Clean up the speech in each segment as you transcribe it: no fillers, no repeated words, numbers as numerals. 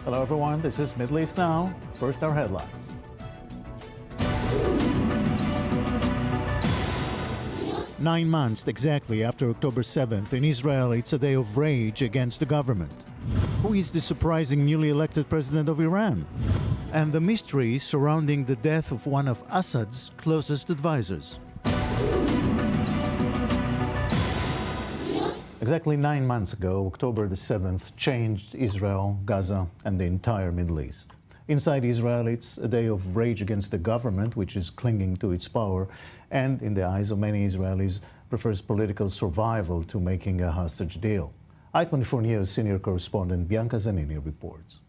Hello, everyone. This is Middle East Now. First, our headlines. Nine months exactly after October 7th, in Israel, it's a day of rage against the government. Who is the surprising newly elected president of Iran? And the mystery surrounding the death of one of Assad's closest advisors. Exactly 9 months ago, October the 7th changed Israel, Gaza, and the entire Middle East. Inside Israel, it's a day of rage against the government, which is clinging to its power, and in the eyes of many Israelis, prefers political survival to making a hostage deal. I-24 News senior correspondent Bianca Zanini reports.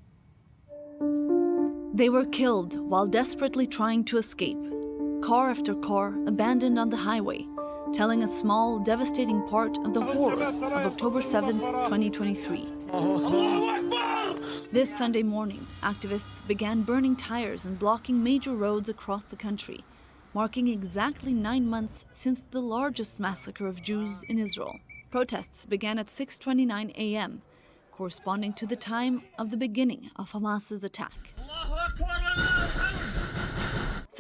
They were killed while desperately trying to escape. Car after car abandoned on the highway, telling a small, devastating part of the horrors of October 7, 2023. This Sunday morning, activists began burning tires and blocking major roads across the country, marking exactly 9 months since the largest massacre of Jews in Israel. Protests began at 6:29 a.m., corresponding to the time of the beginning of Hamas's attack.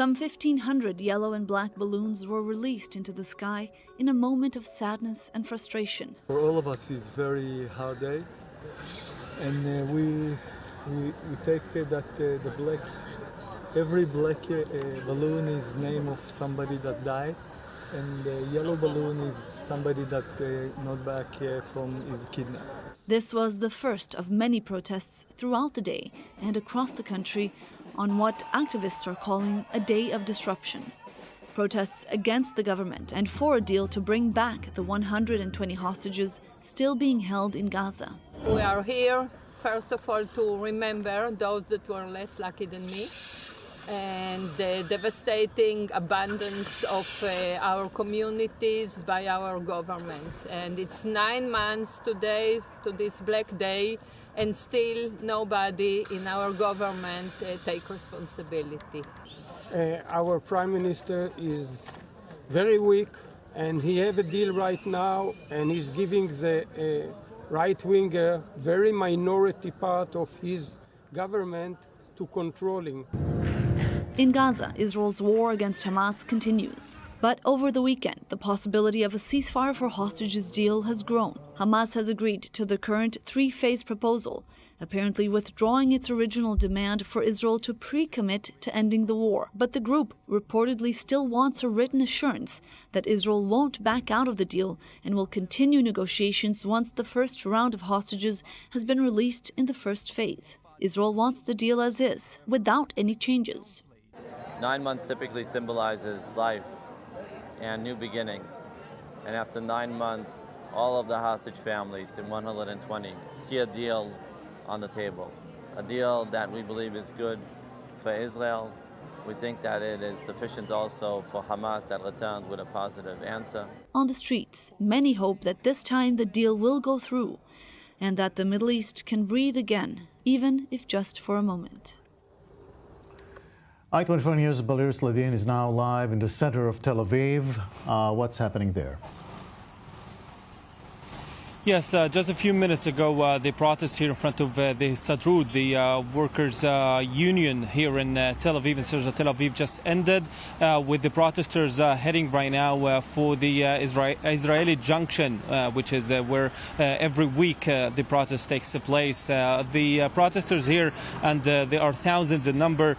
Some 1,500 yellow and black balloons were released into the sky in a moment of sadness and frustration. For all of us, it's a very hard day, and we take that every black balloon is name of somebody that died, and the yellow balloon is somebody that not back from his kidnap. This was the first of many protests throughout the day and across the country on what activists are calling a day of disruption. Protests against the government and for a deal to bring back the 120 hostages still being held in Gaza. We are here, first of all, to remember those that were less lucky than me and the devastating abandonance of our communities by our government. And it's 9 months today to this black day, and still nobody in our government take responsibility. Our Prime Minister is very weak, and he have a deal right now, and he's giving the right-winger very minority part of his government to controlling. In Gaza, Israel's war against Hamas continues. But over the weekend, the possibility of a ceasefire for hostages deal has grown. Hamas has agreed to the current 3-phase proposal, apparently withdrawing its original demand for Israel to pre-commit to ending the war. But the group reportedly still wants a written assurance that Israel won't back out of the deal and will continue negotiations once the first round of hostages has been released in the first phase. Israel wants the deal as is, without any changes. 9 months typically symbolizes life and new beginnings. And after 9 months, all of the hostage families, the 120, see a deal on the table. A deal that we believe is good for Israel. We think that it is sufficient also for Hamas that returned with a positive answer. On the streets, many hope that this time the deal will go through and that the Middle East can breathe again, even if just for a moment. I-24 News' Balir Sladin is now live in the center of Tel Aviv. What's happening there? Yes, just a few minutes ago, the protest here in front of the Sadrud, the workers' union here in Tel Aviv, in Tel Aviv, just ended, with the protesters heading right now for the Israeli junction, which is where every week the protest takes place. The protesters here, and there are thousands in number,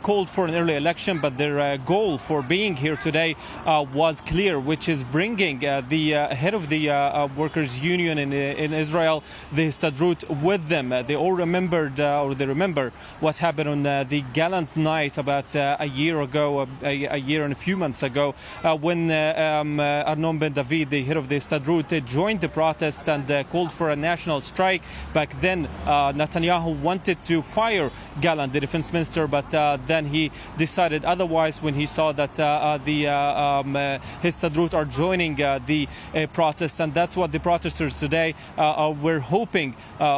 called for an early election, but their goal for being here today was clear, which is bringing the head of the workers' union union in Israel, the Histadrut, with them. They all remembered, or they remember what happened on the gallant night about a year ago, a year and a few months ago, when Arnon Ben David, the head of the Histadrut, joined the protest and called for a national strike. Back then, Netanyahu wanted to fire Gallant, the defense minister, but then he decided otherwise when he saw that the Histadrut are joining the protest, and that's what the protesters today were hoping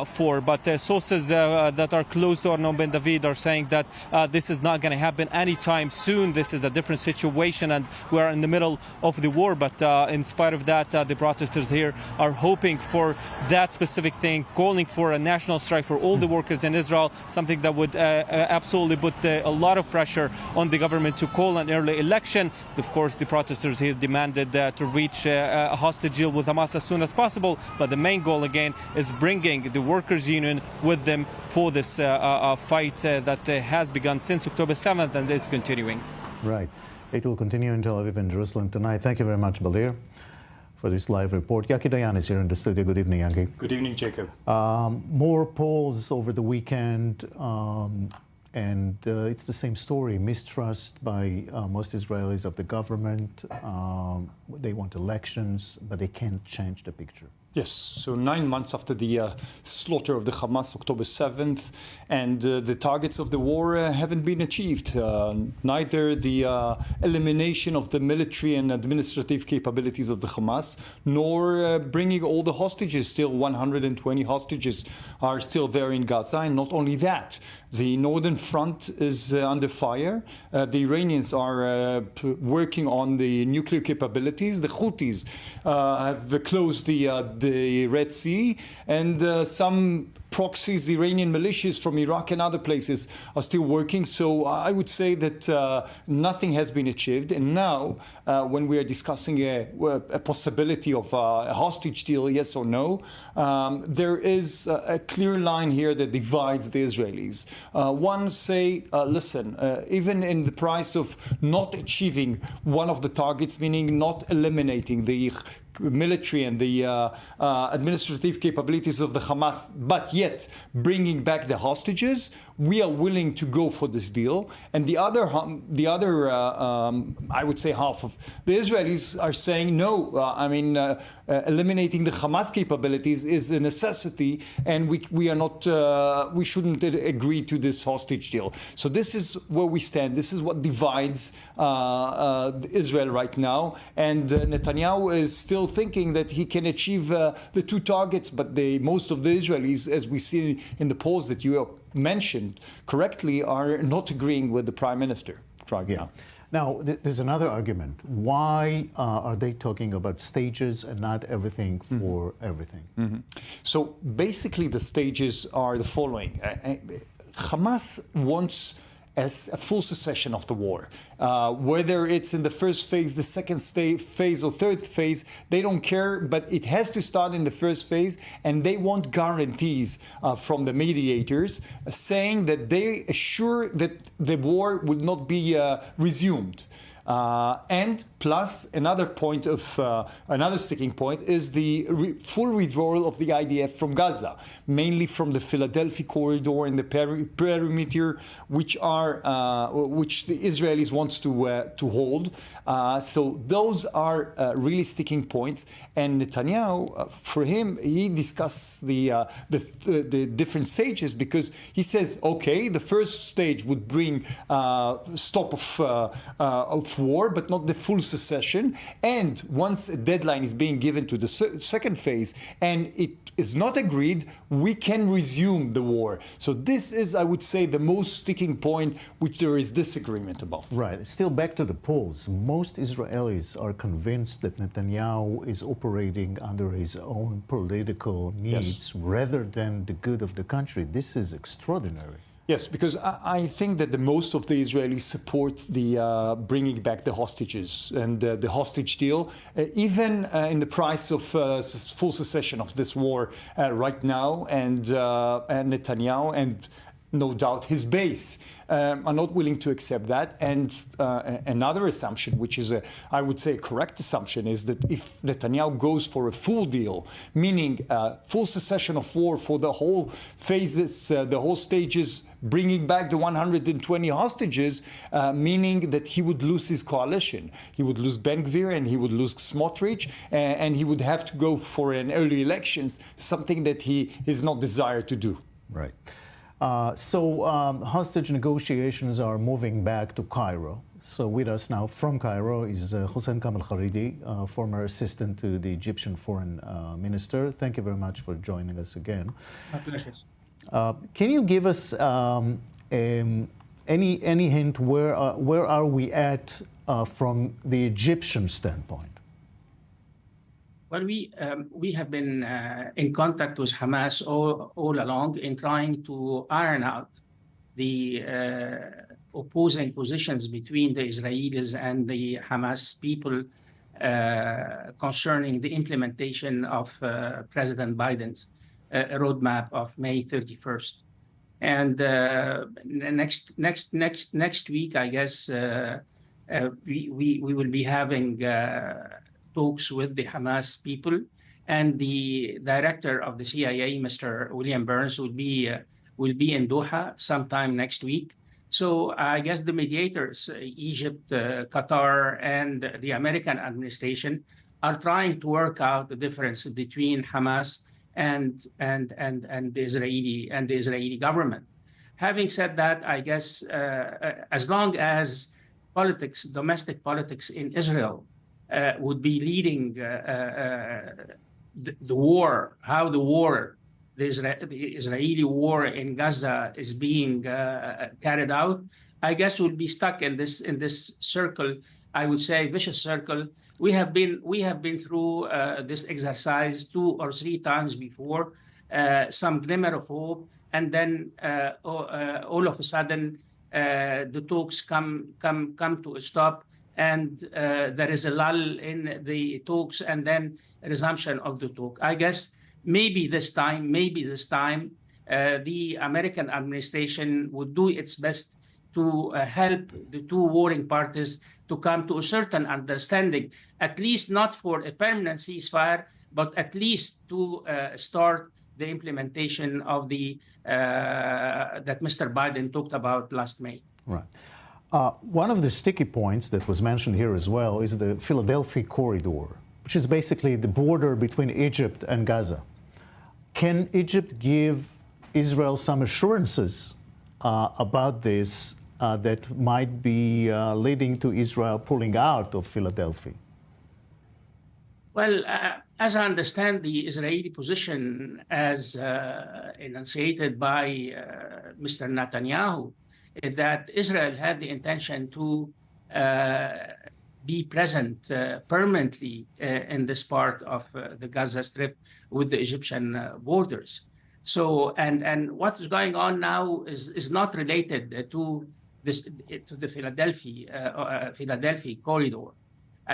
for. But sources that are close to Arnon Ben David are saying that this is not going to happen anytime soon. This is a different situation, and we are in the middle of the war. But in spite of that, the protesters here are hoping for that specific thing, calling for a national strike for all the workers in Israel, something that would absolutely put a lot of pressure on the government to call an early election. Of course, the protesters here demanded to reach a hostage deal with Hamas as soon as possible. But the main goal, again, is bringing the workers' union with them for this fight that has begun since October 7th and is continuing. Right. It will continue in Tel Aviv and Jerusalem tonight. Thank you very much, Balir, for this live report. Yaki Dayan is here in the studio. Good evening, Yaki. Good evening, Jacob. More polls over the weekend, and it's the same story. Mistrust by most Israelis of the government. They want elections, but they can't change the picture. Yes, so 9 months after the slaughter of the Hamas, October 7th, and the targets of the war haven't been achieved. Neither the elimination of the military and administrative capabilities of the Hamas, nor bringing all the hostages. Still 120 hostages are still there in Gaza. And not only that, the northern front is under fire. The Iranians are working on the nuclear capabilities. The Houthis have closed the Red Sea, and some proxies, the Iranian militias from Iraq and other places are still working. So I would say that nothing has been achieved. And now, when we are discussing a possibility of a hostage deal, yes or no, there is a clear line here that divides the Israelis. One say, listen, even in the price of not achieving one of the targets, meaning not eliminating the military and the administrative capabilities of the Hamas, but yet bringing back the hostages, we are willing to go for this deal. And the other I would say half of the Israelis are saying no. Eliminating the Hamas capabilities is a necessity, and we are not. We shouldn't agree to this hostage deal. So this is where we stand. This is what divides Israel right now. And Netanyahu is still thinking that he can achieve the two targets, but most of the Israelis, as we see in the polls that you mentioned correctly, are not agreeing with the prime minister right now. Now, there's another argument. Why are they talking about stages and not everything for everything? Mm-hmm. So basically the stages are the following. Hamas wants as a full cessation of the war. Whether it's in the first phase, the second phase, or third phase, they don't care, but it has to start in the first phase, and they want guarantees from the mediators saying that they assure that the war will not be resumed. And plus another point of another sticking point is the full withdrawal of the IDF from Gaza, mainly from the Philadelphia corridor and the perimeter, which the Israelis wants to hold. So those are really sticking points. And Netanyahu, for him, he discussed the different stages, because he says, okay, the first stage would bring stop of war, but not the full secession. And once a deadline is being given to the second phase and it is not agreed, we can resume the war. So this is, I would say, the most sticking point which there is disagreement about. Right. Still back to the polls. Most Israelis are convinced that Netanyahu is operating under his own political needs rather than the good of the country. This is extraordinary. Yes, because I think that the most of the Israelis support the bringing back the hostages and the hostage deal, even in the price of full cessation of this war right now, and Netanyahu and no doubt his base, are not willing to accept that. And another assumption, which is I would say, a correct assumption, is that if Netanyahu goes for a full deal, meaning full cessation of war for the whole phases, the whole stages, bringing back the 120 hostages, meaning that he would lose his coalition. He would lose Ben Gvir and he would lose Smotrich, and he would have to go for an early elections, something that he is not desired to do. Right. So hostage negotiations are moving back to Cairo. So with us now from Cairo is Hossein Kamel Kharidi, former assistant to the Egyptian foreign minister. Thank you very much for joining us again. My pleasure. Can you give us any hint where are we at from the Egyptian standpoint? Well, we have been in contact with Hamas all along in trying to iron out the opposing positions between the Israelis and the Hamas people concerning the implementation of President Biden's roadmap of May 31st. And next week, I guess, we will be having talks with the Hamas people, and the director of the CIA, Mr. William Burns, will be in Doha sometime next week. So I guess the mediators, Egypt, Qatar, and the American administration, are trying to work out the difference between Hamas and the Israeli government. Having said that, I guess as long as domestic politics in Israel would be leading the war, how the Israeli war in Gaza is being carried out, I guess we'll be stuck in this circle. I would say vicious circle. We have been through this exercise 2 or 3 times before, some glimmer of hope, and then all of a sudden the talks come to a stop. And there is a lull in the talks, and then a resumption of the talk. I guess maybe this time, the American administration would do its best to help the 2 warring parties to come to a certain understanding, at least not for a permanent ceasefire, but at least to start the implementation of the that Mr. Biden talked about last May. Right. One of the sticky points that was mentioned here as well is the Philadelphia corridor, which is basically the border between Egypt and Gaza. Can Egypt give Israel some assurances about this that might be leading to Israel pulling out of Philadelphia? Well, as I understand the Israeli position as enunciated by Mr. Netanyahu, that Israel had the intention to be present permanently in this part of the Gaza Strip with the Egyptian borders. So, and what is going on now is not related to the Philadelphia corridor.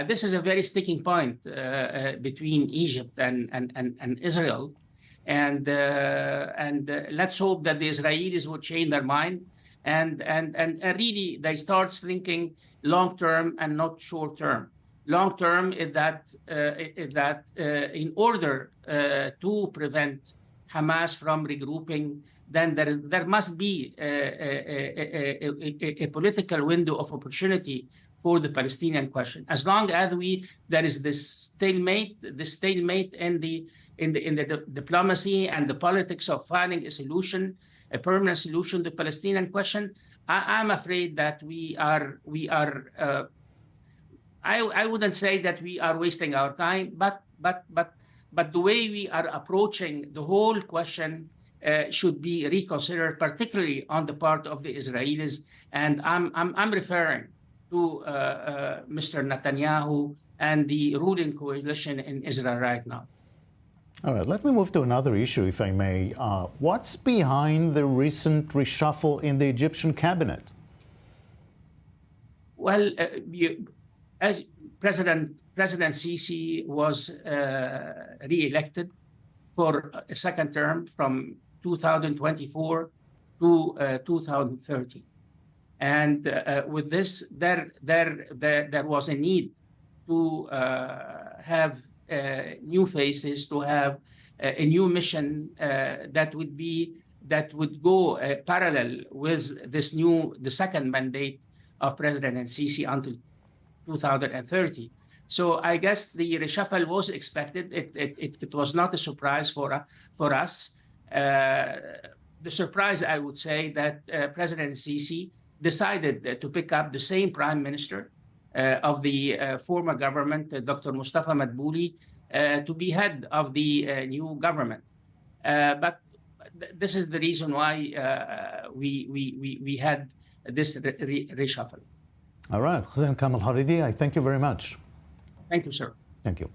This is a very sticking point between Egypt and Israel, and let's hope that the Israelis will change their mind. And really, they start thinking long term and not short term. Long term is that in order to prevent Hamas from regrouping, then there must be a political window of opportunity for the Palestinian question. As long as there is this stalemate in the diplomacy and the politics of finding a solution, a permanent solution to the Palestinian question, I'm afraid that I wouldn't say that we are wasting our time, but the way we are approaching the whole question should be reconsidered, particularly on the part of the Israelis. And I'm referring to Mr. Netanyahu and the ruling coalition in Israel right now. All right, let me move to another issue, if I may. What's behind the recent reshuffle in the Egyptian cabinet? Well, as President Sisi was re-elected for a second term from 2024 to 2030. And with this, there was a need to have new faces, to have a new mission that would go parallel with the second mandate of President Sisi until 2030. So I guess the reshuffle was expected. It was not a surprise for us. The surprise, I would say, that President Sisi decided to pick up the same prime minister of the former government, Dr. Mustafa Madbouli, to be head of the new government. But this is the reason why we had this reshuffle. All right, Hussein Kamal Haridi, I thank you very much. Thank you, sir. Thank you.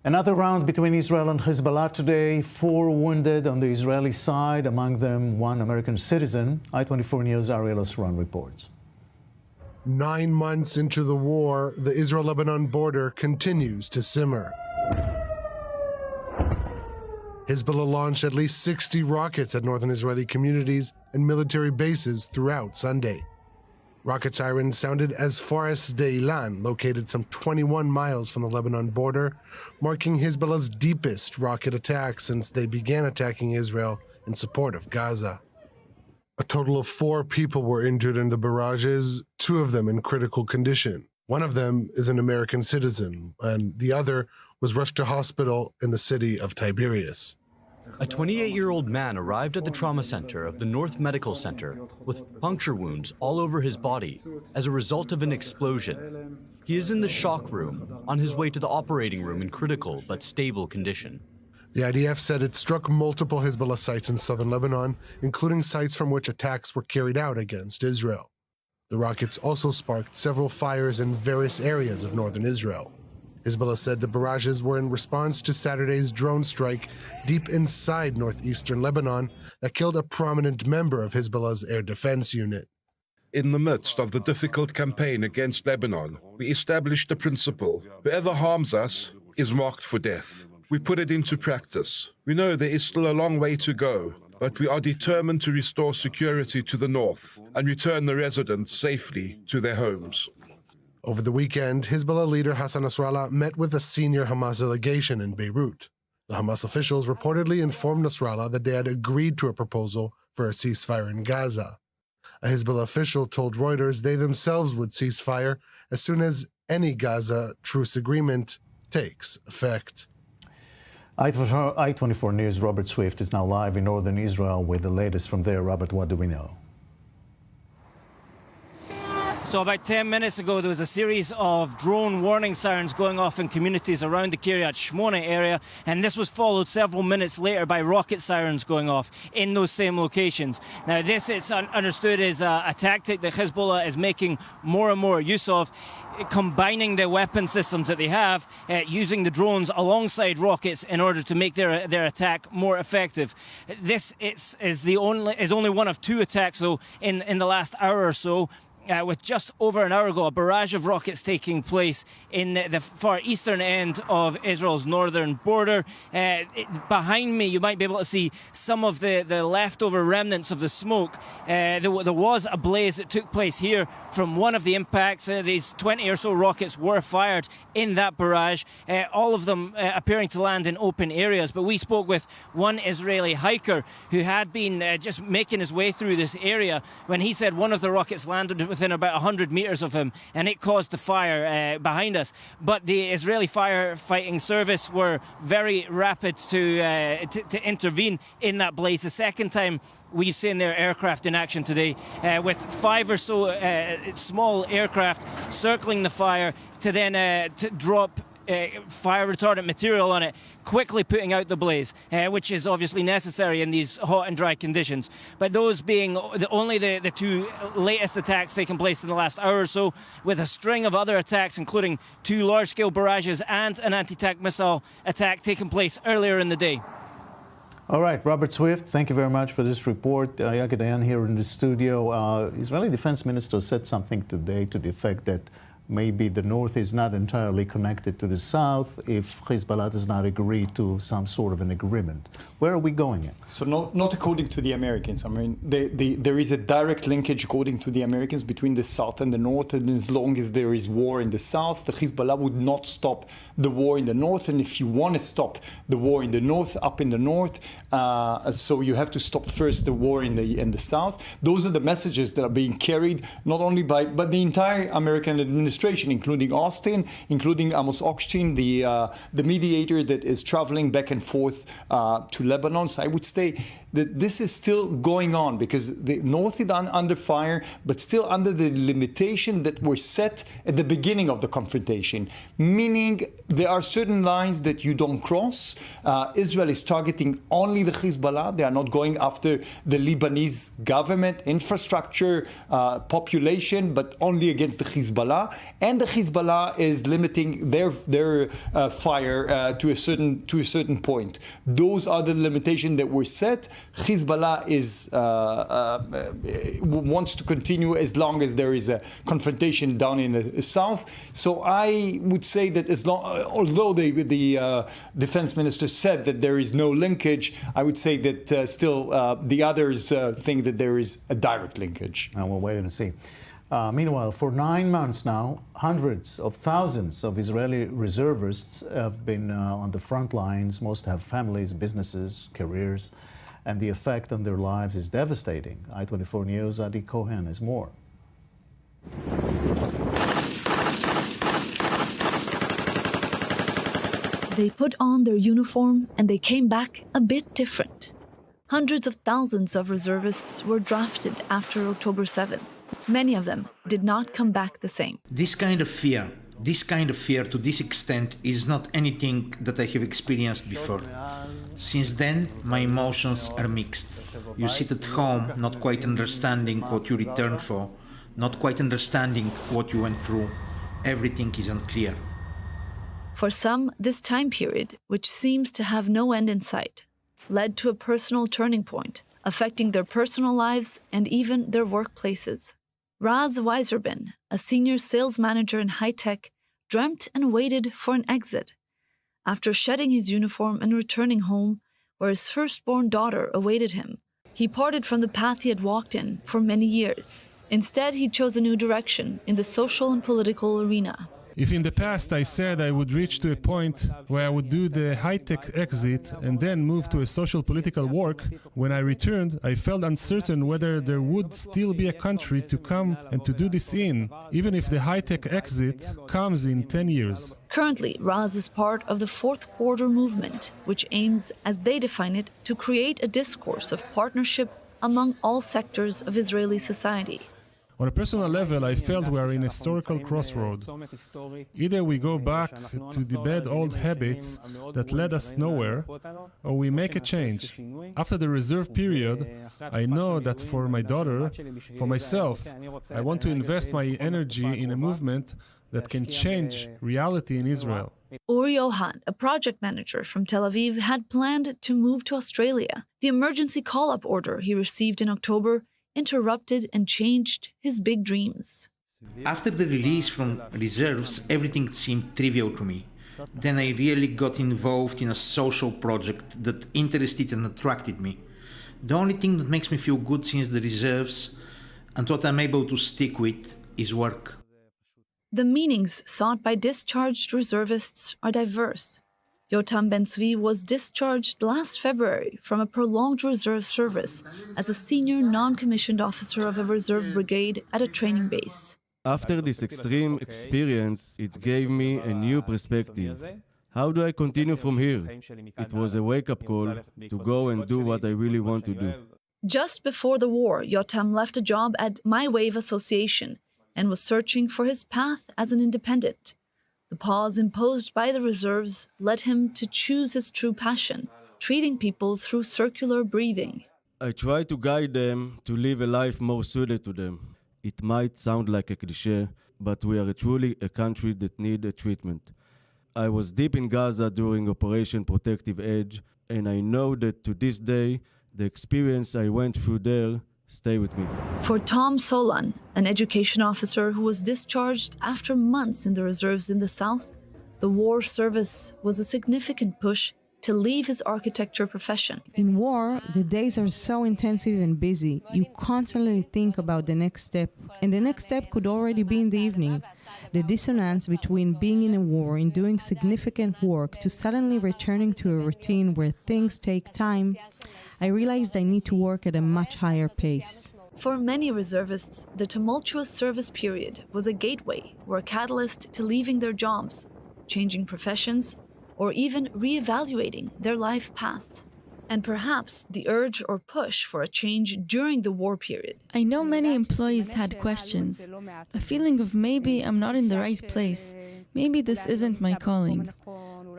Another round between Israel and Hezbollah today. 4 wounded on the Israeli side, among them 1 American citizen. I-24 News' Ariel Asran reports. 9 months into the war, the Israel-Lebanon border continues to simmer. Hezbollah launched at least 60 rockets at northern Israeli communities and military bases throughout Sunday. Rocket sirens sounded as far as Sde Ilan, located some 21 miles from the Lebanon border, marking Hezbollah's deepest rocket attack since they began attacking Israel in support of Gaza. A total of 4 people were injured in the barrages, 2 of them in critical condition. One of them is an American citizen, and the other was rushed to hospital in the city of Tiberias. A 28-year-old man arrived at the trauma center of the North Medical Center with puncture wounds all over his body as a result of an explosion. He is in the shock room, on his way to the operating room in critical but stable condition. The IDF said it struck multiple Hezbollah sites in southern Lebanon, including sites from which attacks were carried out against Israel. The rockets also sparked several fires in various areas of northern Israel. Hezbollah said the barrages were in response to Saturday's drone strike deep inside northeastern Lebanon that killed a prominent member of Hezbollah's air defense unit. In the midst of the difficult campaign against Lebanon, we established the principle: whoever harms us is marked for death. We put it into practice. We know there is still a long way to go, but we are determined to restore security to the north and return the residents safely to their homes. Over the weekend, Hezbollah leader Hassan Nasrallah met with a senior Hamas delegation in Beirut. The Hamas officials reportedly informed Nasrallah that they had agreed to a proposal for a ceasefire in Gaza. A Hezbollah official told Reuters they themselves would cease fire as soon as any Gaza truce agreement takes effect. I-24 News' Robert Swift is now live in northern Israel with the latest from there. Robert, what do we know? So about 10 minutes ago, there was a series of drone warning sirens going off in communities around the Kiryat Shmona area, and this was followed several minutes later by rocket sirens going off in those same locations. Now, this, it's understood, is a tactic that Hezbollah is making more and more use of, combining the weapon systems that they have, using the drones alongside rockets in order to make their attack more effective. This is only one of 2 attacks, though, in the last hour or so. With just over an hour ago, a barrage of rockets taking place in the far eastern end of Israel's northern border. Behind me, you might be able to see some of the leftover remnants of the smoke. There was a blaze that took place here from one of the impacts. These 20 or so rockets were fired in that barrage, all of them appearing to land in open areas. But we spoke with one Israeli hiker who had been just making his way through this area when he said one of the rockets landed within about 100 meters of him, and it caused the fire behind us. But the Israeli firefighting service were very rapid to intervene in that blaze. The second time we've seen their aircraft in action today, with 5 or so small aircraft circling the fire to then to drop fire retardant material on it, quickly putting out the blaze, which is obviously necessary in these hot and dry conditions. But those being only the 2 latest attacks taking place in the last hour or so, with a string of other attacks, including 2 large-scale barrages and an anti-tank missile attack taking place earlier in the day. All right, Robert Swift, thank you very much for this report. Yaki Dayan here in the studio. Israeli Defense Minister said something today to the effect that maybe the north is not entirely connected to the south if Hezbollah does not agree to some sort of an agreement. Where are we going at? So not according to the Americans. I mean, there is a direct linkage, according to the Americans, between the south and the north. And as long as there is war in the south, the Hezbollah would not stop the war in the north. And if you want to stop the war in the north, up in the north, so you have to stop first the war in the south. Those are the messages that are being carried not only but the entire American administration, including Austin, including Amos Hochstein, the mediator that is traveling back and forth to Lebanon. So I would say that this is still going on because the north is under fire, but still under the limitation that were set at the beginning of the confrontation, meaning there are certain lines that you don't cross. Israel is targeting only the Hezbollah. They are not going after the Lebanese government, infrastructure, population, but only against the Hezbollah. And the Hezbollah is limiting their fire to a certain point. Those are the limitations that were set. Hezbollah wants to continue as long as there is a confrontation down in the south. So I would say that although the defense minister said that there is no linkage, I would say that still the others think that there is a direct linkage. And we'll wait and see. Meanwhile, for 9 months now, hundreds of thousands of Israeli reservists have been on the front lines. Most have families, businesses, careers, and the effect on their lives is devastating. I-24 News' Adi Cohen has more. They put on their uniform and they came back a bit different. Hundreds of thousands of reservists were drafted after October 7th. Many of them did not come back the same. This kind of fear to this extent is not anything that I have experienced before. Since then, my emotions are mixed. You sit at home not quite understanding what you returned for, not quite understanding what you went through. Everything is unclear. For some, this time period, which seems to have no end in sight, led to a personal turning point, affecting their personal lives and even their workplaces. Raz Weiserbin, a senior sales manager in high-tech, dreamt and waited for an exit. After shedding his uniform and returning home, where his firstborn daughter awaited him, he parted from the path he had walked in for many years. Instead, he chose a new direction in the social and political arena. If in the past I said I would reach to a point where I would do the high-tech exit and then move to a social political work, when I returned, I felt uncertain whether there would still be a country to come and to do this in, even if the high-tech exit comes in 10 years. Currently, Raz is part of the Fourth Quarter movement, which aims, as they define it, to create a discourse of partnership among all sectors of Israeli society. On a personal level, I felt we are in a historical crossroad. Either we go back to the bad old habits that led us nowhere, or we make a change. After the reserve period, I know that for my daughter, for myself, I want to invest my energy in a movement that can change reality in Israel. Uri Ohan, a project manager from Tel Aviv, had planned to move to Australia. The emergency call-up order he received in October interrupted and changed his big dreams. After the release from reserves, everything seemed trivial to me. Then I really got involved in a social project that interested and attracted me. The only thing that makes me feel good since the reserves, and what I'm able to stick with, is work. The meanings sought by discharged reservists are diverse. Yotam Ben-Zvi was discharged last February from a prolonged reserve service as a senior non-commissioned officer of a reserve brigade at a training base. After this extreme experience, it gave me a new perspective. How do I continue from here? It was a wake-up call to go and do what I really want to do. Just before the war, Yotam left a job at My Wave Association and was searching for his path as an independent. The pause imposed by the reserves led him to choose his true passion, treating people through circular breathing. I try to guide them to live a life more suited to them. It might sound like a cliché, but we are truly a country that needs a treatment. I was deep in Gaza during Operation Protective Edge, and I know that to this day, the experience I went through there Stay with me. For Tom Solan, an education officer who was discharged after months in the reserves in the south, the war service was a significant push to leave his architecture profession. In war, the days are so intensive and busy. You constantly think about the next step, and the next step could already be in the evening. The dissonance between being in a war and doing significant work to suddenly returning to a routine where things take time, I realized I need to work at a much higher pace. For many reservists, the tumultuous service period was a gateway or a catalyst to leaving their jobs, changing professions, or even re-evaluating their life paths. And perhaps the urge or push for a change during the war period. I know many employees had questions, a feeling of maybe I'm not in the right place, maybe this isn't my calling.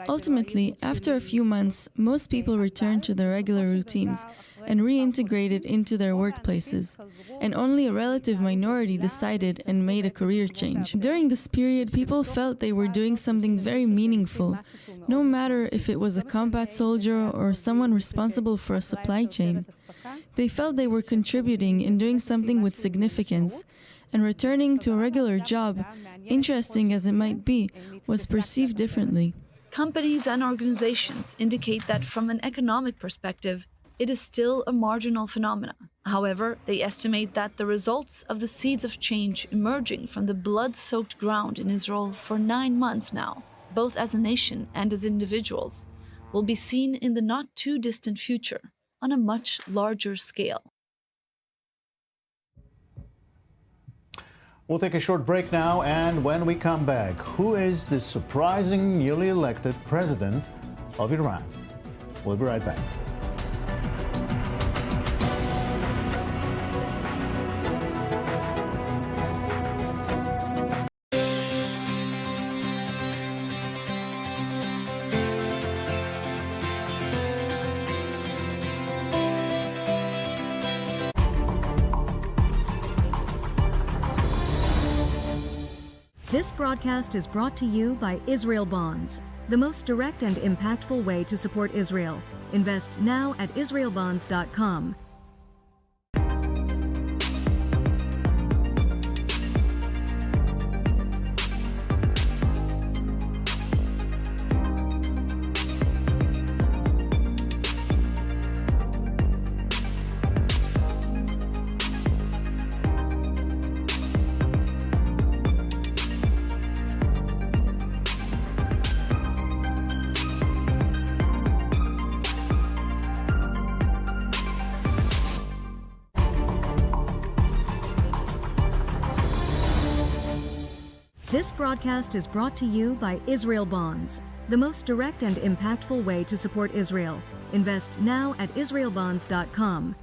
Ultimately, after a few months, most people returned to their regular routines and reintegrated into their workplaces, and only a relative minority decided and made a career change. During this period, people felt they were doing something very meaningful, no matter if it was a combat soldier or someone responsible for a supply chain. They felt they were contributing and doing something with significance, and returning to a regular job, interesting as it might be, was perceived differently. Companies and organizations indicate that from an economic perspective, it is still a marginal phenomenon. However, they estimate that the results of the seeds of change emerging from the blood-soaked ground in Israel for 9 months now, both as a nation and as individuals, will be seen in the not-too-distant future on a much larger scale. We'll take a short break now, and when we come back, who is the surprising newly elected president of Iran? We'll be right back. This broadcast is brought to you by Israel Bonds, the most direct and impactful way to support Israel. Invest now at israelbonds.com. This broadcast is brought to you by Israel Bonds, the most direct and impactful way to support Israel. Invest now at israelbonds.com.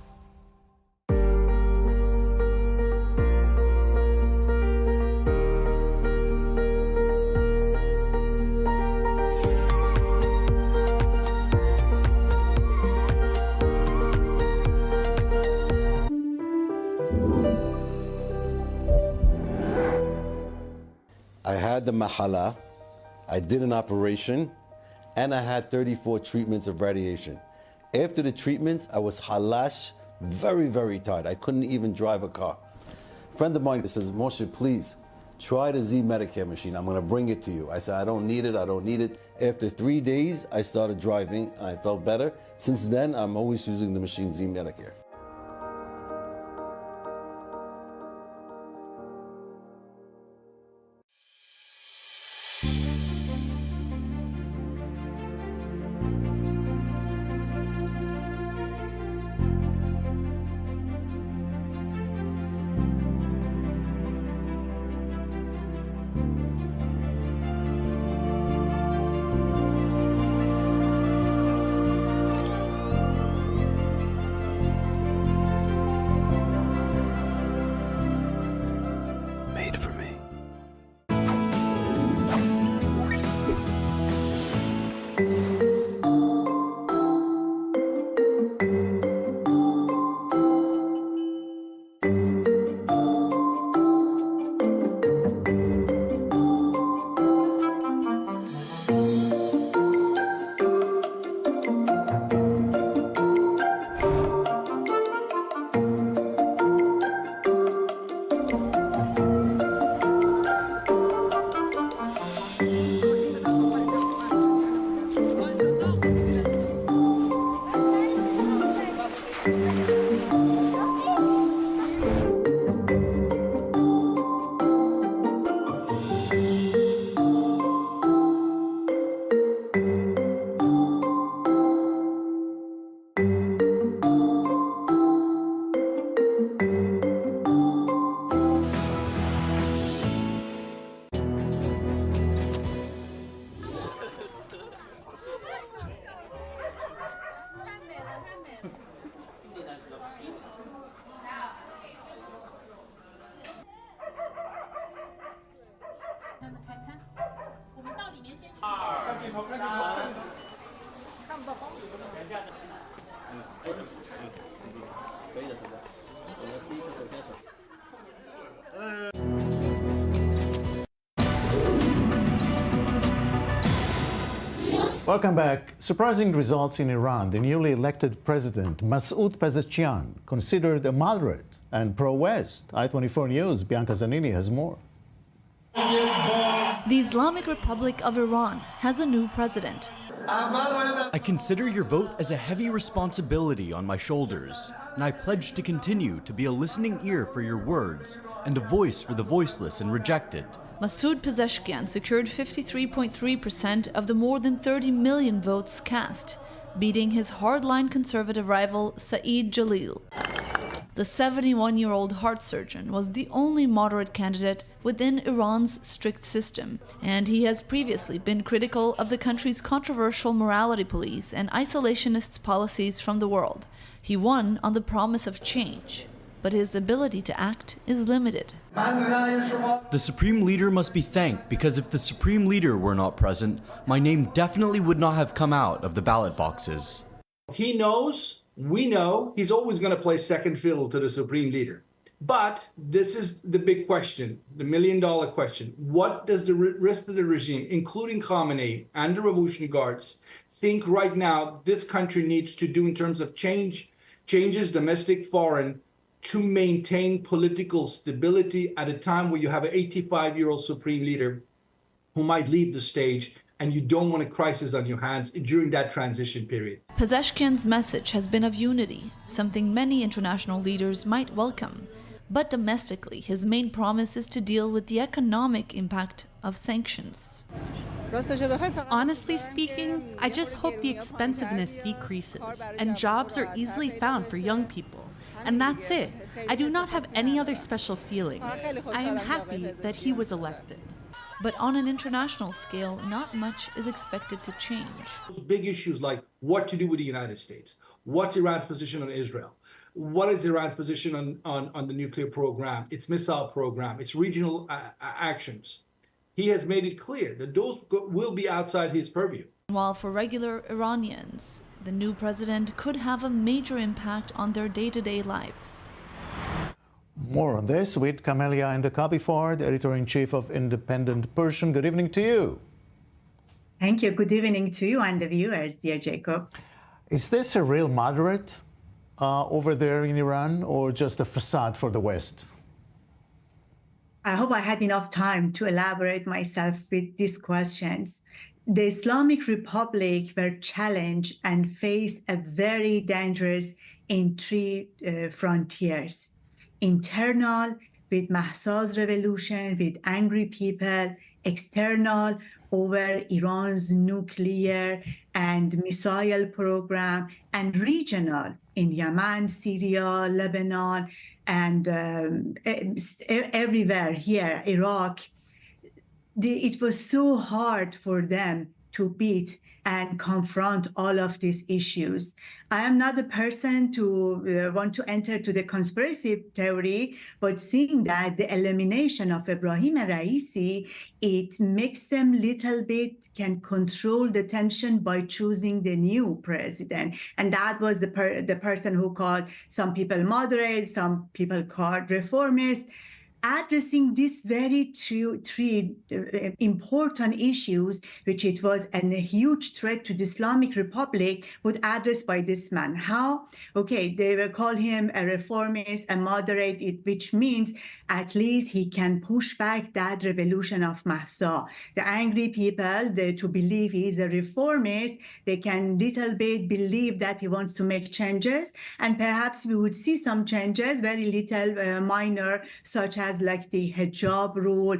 I had the mahala, I did an operation, and I had 34 treatments of radiation. After the treatments, I was halash, very, very tired. I couldn't even drive a car. A friend of mine says, Moshe, please, try the Z Medicare machine. I'm gonna bring it to you. I said, I don't need it, I don't need it. After 3 days, I started driving and I felt better. Since then, I'm always using the machine Z Medicare. Welcome back. Surprising results in Iran. The newly elected president, Masoud Pezeshkian, considered a moderate and pro-West. I-24 News' Bianca Zanini has more. The Islamic Republic of Iran has a new president. I consider your vote as a heavy responsibility on my shoulders, and I pledge to continue to be a listening ear for your words and a voice for the voiceless and rejected. Masoud Pezeshkian secured 53.3% of the more than 30 million votes cast, beating his hardline conservative rival Saeed Jalil. The 71-year-old heart surgeon was the only moderate candidate within Iran's strict system, and he has previously been critical of the country's controversial morality police and isolationist policies from the world. He won on the promise of change, but his ability to act is limited. The Supreme Leader must be thanked because if the Supreme Leader were not present, my name definitely would not have come out of the ballot boxes. He knows, we know, he's always going to play second fiddle to the Supreme Leader. But this is the big question, the million-dollar question. What does the rest of the regime, including Khamenei and the Revolutionary Guards, think right now this country needs to do in terms of changes, domestic, foreign, to maintain political stability at a time where you have an 85-year-old Supreme Leader who might leave the stage and you don't want a crisis on your hands during that transition period? Pezeshkian's message has been of unity, something many international leaders might welcome. But domestically, his main promise is to deal with the economic impact of sanctions. Honestly speaking, I just hope the expensiveness decreases and jobs are easily found for young people. And that's it. I do not have any other special feelings. I am happy that he was elected. But on an international scale, not much is expected to change. Big issues like what to do with the United States, what's Iran's position on Israel, what is Iran's position on the nuclear program, its missile program, its regional actions. He has made it clear that those will be outside his purview. While for regular Iranians, the new president could have a major impact on their day-to-day lives. More on this with Camelia Endakabi Fard, editor-in-chief of Independent Persian. Good evening to you. Thank you. Good evening to you and the viewers, dear Jacob. Is this a real moderate over there in Iran, or just a facade for the West? I hope I had enough time to elaborate myself with these questions. The Islamic Republic were challenged and faced a very dangerous in three frontiers. Internal, with Mahsa's revolution, with angry people. External, over Iran's nuclear and missile program. And regional, in Yemen, Syria, Lebanon, and everywhere here, Iraq. It was so hard for them to beat and confront all of these issues. I am not the person to want to enter to the conspiracy theory, but seeing that the elimination of Ebrahim Raisi, it makes them little bit can control the tension by choosing the new president. And that was the person who called some people moderate, some people called reformist. Addressing these very three important issues, which it was a huge threat to the Islamic Republic, would address by this man. How? Okay, they will call him a reformist, a moderate, which means at least he can push back that revolution of Mahsa. The angry people, to believe he is a reformist, they can little bit believe that he wants to make changes, and perhaps we would see some changes, very little minor, such as like the hijab rule,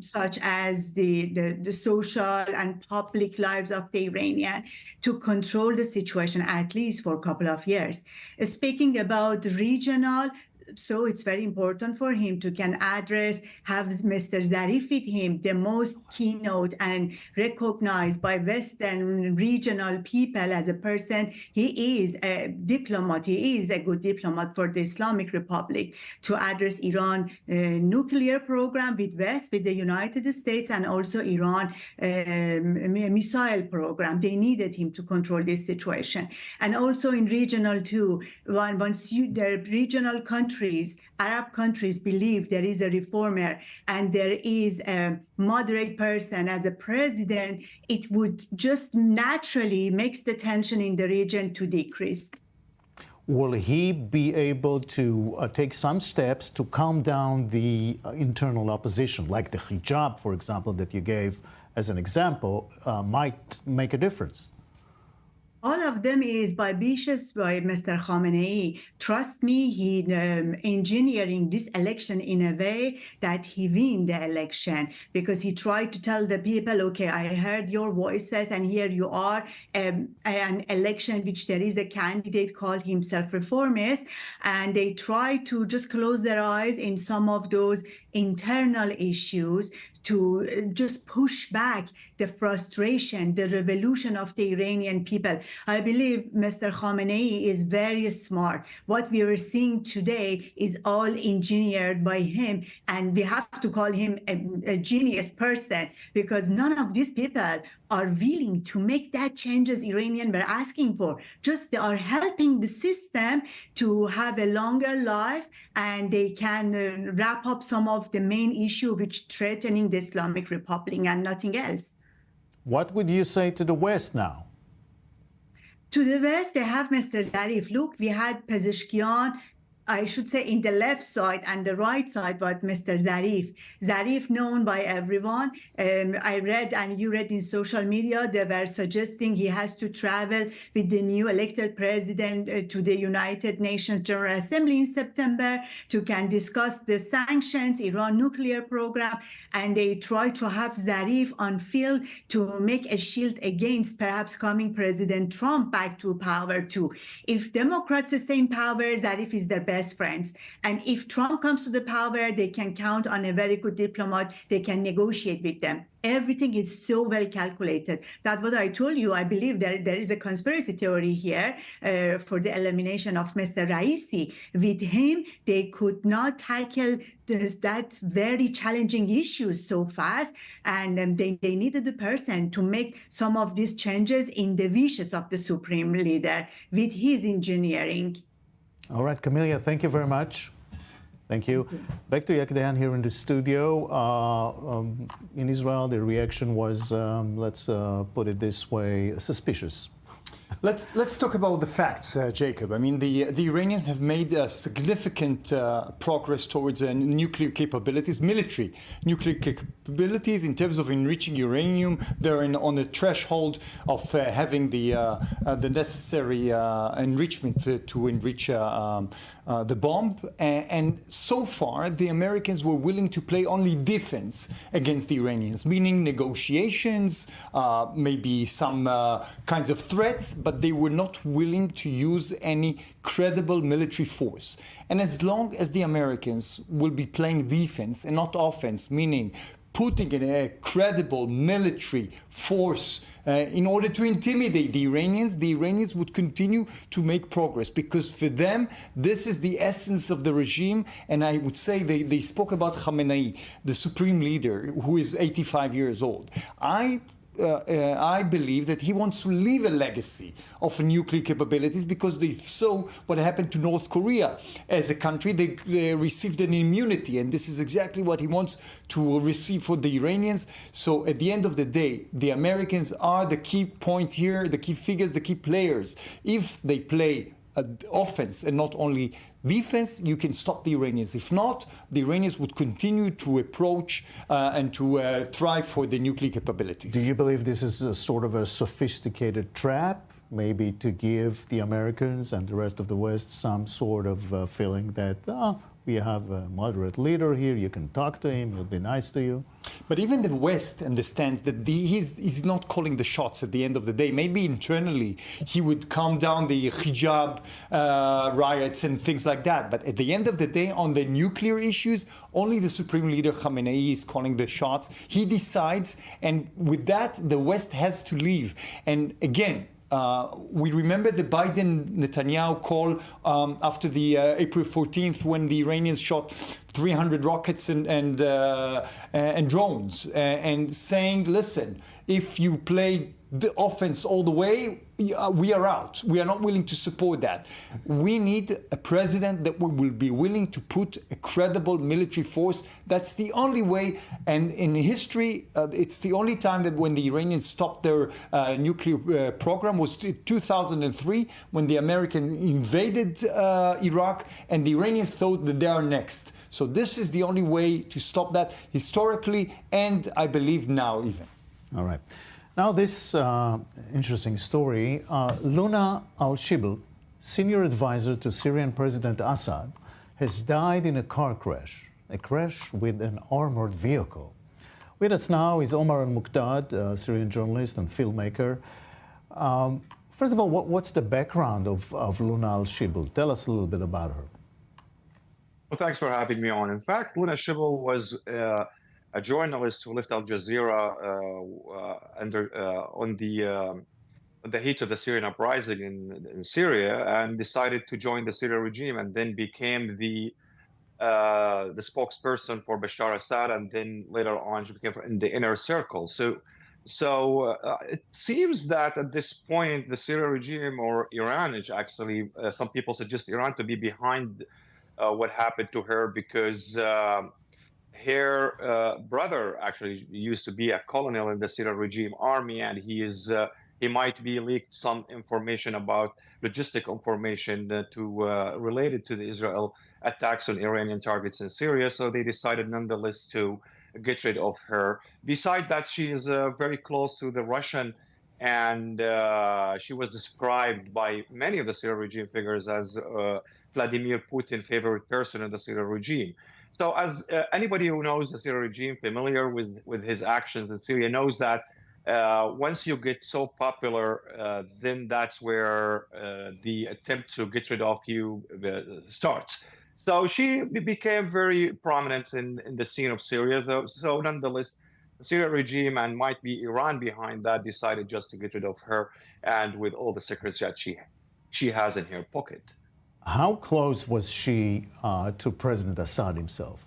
such as the social and public lives of the Iranian, to control the situation at least for a couple of years. Speaking about regional, so it's very important for him to can address, have Mr. Zarif with him, the most keynote and recognized by Western regional people as a person. He is a diplomat. He is a good diplomat for the Islamic Republic to address Iran nuclear program with West, with the United States, and also Iran missile program. They needed him to control this situation. And also in regional too, once the regional countries, Arab countries, believe there is a reformer and there is a moderate person as a president, it would just naturally makes the tension in the region to decrease. Will he be able to take some steps to calm down the internal opposition, like the hijab, for example, that you gave as an example, might make a difference? All of them is by vicious by Mr. Khamenei. Trust me, he engineering this election in a way that he win the election, because he tried to tell the people, okay, I heard your voices and here you are, an election which there is a candidate called himself reformist, and they try to just close their eyes in some of those internal issues to just push back the frustration, the revolution of the Iranian people. I believe Mr. Khamenei is very smart. What we are seeing today is all engineered by him, and we have to call him a genius person, because none of these people are willing to make that changes Iranians were asking for. Just they are helping the system to have a longer life, and they can wrap up some of the main issue which threatening the Islamic Republic and nothing else. What would you say to the West now? To the West, they have Mr. Zarif. Look, we had Pezeshkian, I should say, in the left side and the right side, but Mr. Zarif. Zarif known by everyone. I read, and you read in social media, they were suggesting he has to travel with the new elected president to the United Nations General Assembly in September to can discuss the sanctions, Iran nuclear program, and they try to have Zarif on field to make a shield against perhaps coming President Trump back to power too. If Democrats stay in power, Zarif is their best friends. And if Trump comes to the power, they can count on a very good diplomat. They can negotiate with them. Everything is so well calculated. That's what I told you. I believe there is a conspiracy theory here for the elimination of Mr. Raisi. With him, they could not tackle that very challenging issues so fast, and they needed the person to make some of these changes in the wishes of the supreme leader with his engineering. All right, Camelia, thank you very much. Thank you. Back to Yekdan here in the studio. In Israel, the reaction was, let's put it this way, suspicious. Let's talk about the facts, Jacob. I mean, the Iranians have made significant progress towards nuclear capabilities, military nuclear capabilities in terms of enriching uranium. They're on the threshold of having the necessary enrichment to enrich the bomb. And so far, the Americans were willing to play only defense against the Iranians, meaning negotiations, maybe some kinds of threats, but they were not willing to use any credible military force. And as long as the Americans will be playing defense and not offense, meaning putting in a credible military force in order to intimidate the Iranians would continue to make progress, because for them, this is the essence of the regime. And I would say they spoke about Khamenei, the supreme leader, who is 85 years old. I believe that he wants to leave a legacy of nuclear capabilities, because they saw what happened to North Korea as a country. They received an immunity, and this is exactly what he wants to receive for the Iranians. So at the end of the day, the Americans are the key point here, the key figures, the key players. If they play offense and not only defense, you can stop the Iranians. If not, the Iranians would continue to approach and to thrive for the nuclear capabilities. Do you believe this is a sort of a sophisticated trap, maybe to give the Americans and the rest of the West some sort of feeling that We have a moderate leader here. You can talk to him. He'll be nice to you. But even the West understands that he's not calling the shots at the end of the day. Maybe internally he would calm down the hijab riots and things like that. But at the end of the day, on the nuclear issues, only the Supreme Leader Khamenei is calling the shots. He decides, and with that, the West has to leave. And again, we remember the Biden-Netanyahu call after the April 14th when the Iranians shot 300 rockets and drones, and saying, listen, if you play the offense all the way, we are out. We are not willing to support that. We need a president that will be willing to put a credible military force. That's the only way. And in history, it's the only time that when the Iranians stopped their nuclear program was 2003, when the Americans invaded Iraq, and the Iranians thought that they are next. So this is the only way to stop that historically, and I believe now even. All right. Now this interesting story, Luna Al-Shibl, senior advisor to Syrian President Assad, has died in a car crash with an armored vehicle. With us now is Omar Al-Muqdad, a Syrian journalist and filmmaker. First of all, what's the background of Luna Al-Shibl? Tell us a little bit about her. Well, thanks for having me on. In fact, Luna Al-Shibl was a journalist who left Al Jazeera on the heat of the Syrian uprising in Syria, and decided to join the Syrian regime, and then became the spokesperson for Bashar Assad, and then later on she became in the inner circle. So it seems that at this point the Syrian regime, or Iran, is actually some people suggest Iran to be behind what happened to her, because her brother actually used to be a colonel in the Syrian regime army, and he might be leaked some information about logistic information related to the Israel attacks on Iranian targets in Syria. So they decided nonetheless to get rid of her. Besides that, she is very close to the Russian, and she was described by many of the Syrian regime figures as Vladimir Putin's favorite person in the Syrian regime. So as anybody who knows the Syrian regime, familiar with his actions in Syria, knows that once you get so popular, then that's where the attempt to get rid of you starts. So she became very prominent in the scene of Syria. So nonetheless, the Syrian regime, and might be Iran behind that, decided just to get rid of her, and with all the secrets that she has in her pocket. How close was she to President Assad himself?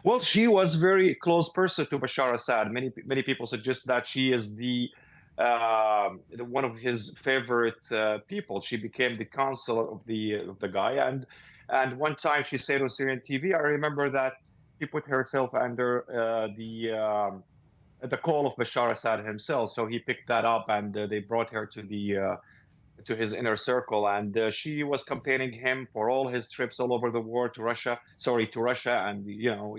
Well, she was very close person to Bashar Assad. Many people suggest that she is one of his favorite people. She became the counsel of the guy, and one time she said on Syrian TV, I remember that she put herself under the call of Bashar Assad himself. So he picked that up, and they brought her to his inner circle, and she was campaigning him for all his trips all over the world to Russia and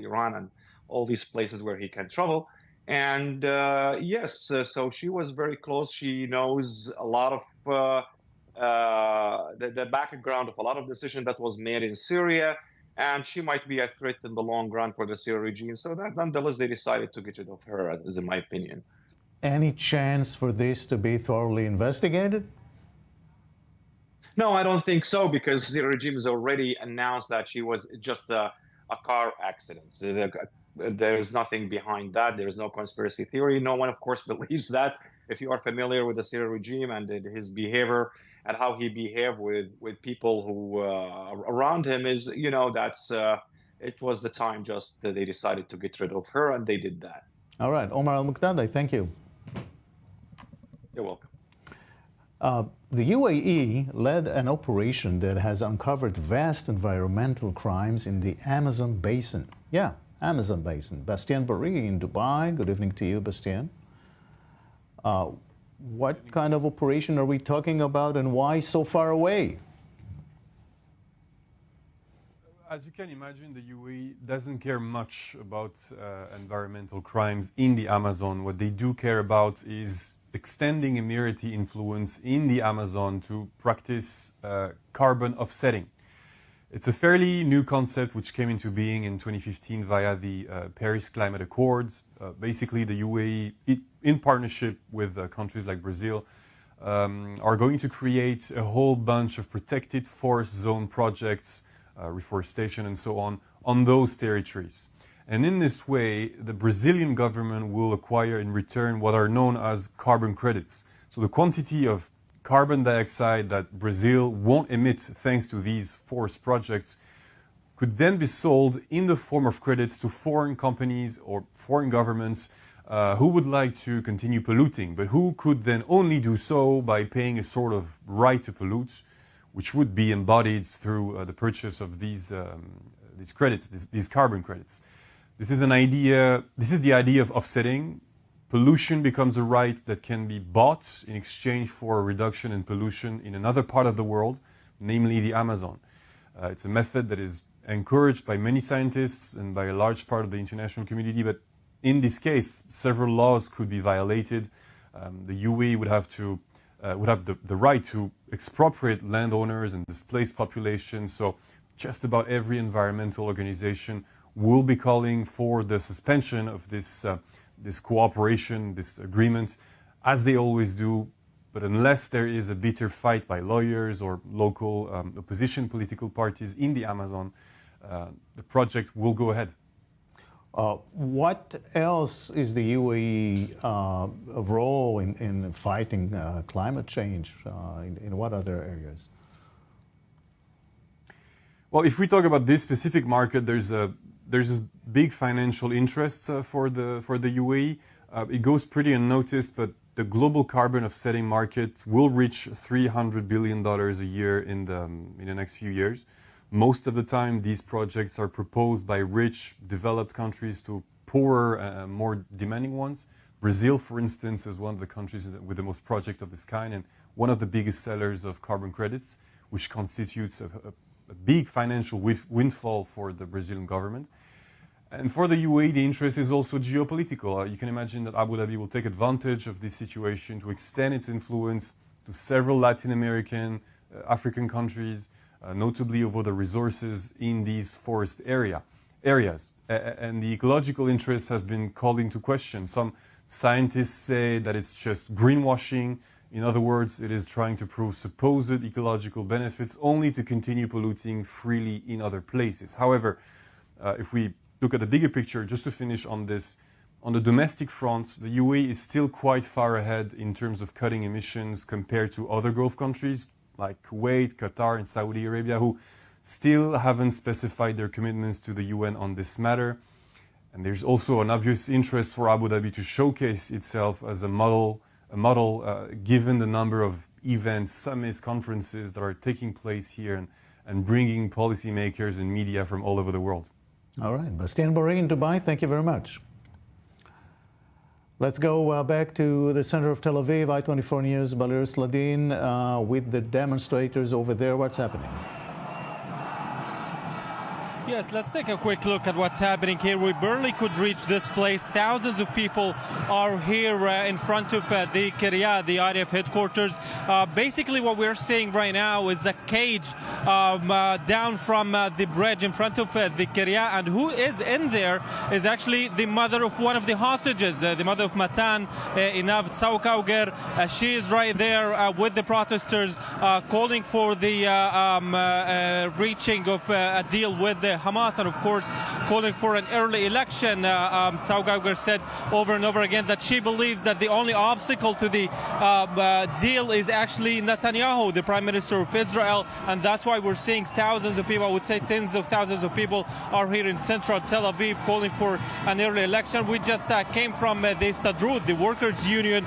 Iran and all these places where he can travel. And yes, so she was very close. She knows a lot of the background of a lot of decisions that was made in Syria, and she might be a threat in the long run for the Syrian regime. So that nonetheless they decided to get rid of her, is in my opinion. Any chance for this to be thoroughly investigated? No, I don't think so, because the regime has already announced that she was just a car accident. There is nothing behind that. There is no conspiracy theory. No one, of course, believes that. If you are familiar with the Syrian regime and his behavior and how he behaved with people who around him, is, that's it was the time just that they decided to get rid of her, and they did that. All right, Omar Al-Muqdad, I thank you. You're welcome. The UAE led an operation that has uncovered vast environmental crimes in the Amazon basin. Yeah, Amazon basin. Bastien Barry in Dubai. Good evening to you, Bastien. What kind of operation are we talking about, and why so far away? As you can imagine, the UAE doesn't care much about environmental crimes in the Amazon. What they do care about is extending Emirati influence in the Amazon to practice carbon offsetting. It's a fairly new concept which came into being in 2015 via the Paris Climate Accords. Basically, the UAE, in partnership with countries like Brazil, are going to create a whole bunch of protected forest zone projects, reforestation and so on those territories. And in this way, the Brazilian government will acquire in return what are known as carbon credits. So the quantity of carbon dioxide that Brazil won't emit thanks to these forest projects could then be sold in the form of credits to foreign companies or foreign governments who would like to continue polluting, but who could then only do so by paying a sort of right to pollute, which would be embodied through the purchase of these credits, these carbon credits. This is the idea of offsetting. Pollution becomes a right that can be bought in exchange for a reduction in pollution in another part of the world, namely the Amazon. It's a method that is encouraged by many scientists and by a large part of the international community, but in this case, several laws could be violated. The UAE would have the right to expropriate landowners and displaced populations. So just about every environmental organization will be calling for the suspension of this cooperation, this agreement, as they always do. But unless there is a bitter fight by lawyers or local opposition political parties in the Amazon, the project will go ahead. What else is the UAE role in fighting climate change? In what other areas? Well, if we talk about this specific market, there's big financial interests for the UAE. It goes pretty unnoticed, but the global carbon offsetting market will reach $300 billion a year in the next few years. Most of the time, these projects are proposed by rich, developed countries to poorer, more demanding ones. Brazil, for instance, is one of the countries with the most projects of this kind and one of the biggest sellers of carbon credits, which constitutes a big financial windfall for the Brazilian government. And for the UAE, the interest is also geopolitical. You can imagine that Abu Dhabi will take advantage of this situation to extend its influence to several Latin American, African countries, notably over the resources in these forest areas. And the ecological interest has been called into question. Some scientists say that it's just greenwashing. In other words, it is trying to prove supposed ecological benefits only to continue polluting freely in other places. However, if we look at the bigger picture, just to finish on this, on the domestic front, the UAE is still quite far ahead in terms of cutting emissions compared to other Gulf countries like Kuwait, Qatar, and Saudi Arabia, who still haven't specified their commitments to the UN on this matter. And there's also an obvious interest for Abu Dhabi to showcase itself as a model given the number of events, summits, conferences that are taking place here and bringing policymakers and media from all over the world. All right, Bastien Boré in Dubai, thank you very much. Let's go back to the center of Tel Aviv, I-24 News, Balir Sladin, with the demonstrators over there. What's happening? Yes, let's take a quick look at what's happening here. We barely could reach this place. Thousands of people are here in front of the Kiryat, the IDF headquarters. Basically, what we're seeing right now is a cage down from the bridge in front of the Kiryat. And who is in there is actually the mother of one of the hostages, the mother of Matan, Inav Tsaukauger. She is right there with the protesters calling for the reaching of a deal with the Hamas, and of course calling for an early election. Tsaukauger said over and over again that she believes that the only obstacle to the deal is actually Netanyahu, the Prime Minister of Israel, and that's why we're seeing thousands of people, I would say tens of thousands of people are here in central Tel Aviv calling for an early election. We just came from the Histadrut, the workers' union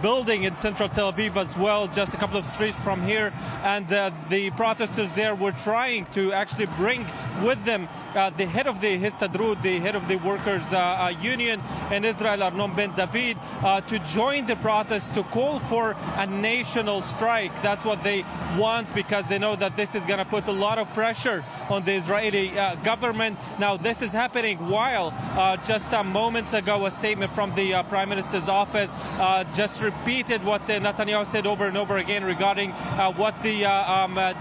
building in central Tel Aviv as well, just a couple of streets from here, and the protesters there were trying to actually bring with them the head of the Histadrut, the head of the workers' union in Israel, Arnon Ben David, to join the protests to call for a national strike. That's what they want, because they know that this is going to put a lot of pressure on the Israeli government. Now, this is happening while just moments ago a statement from the Prime Minister's office just repeated what Netanyahu said over and over again regarding what the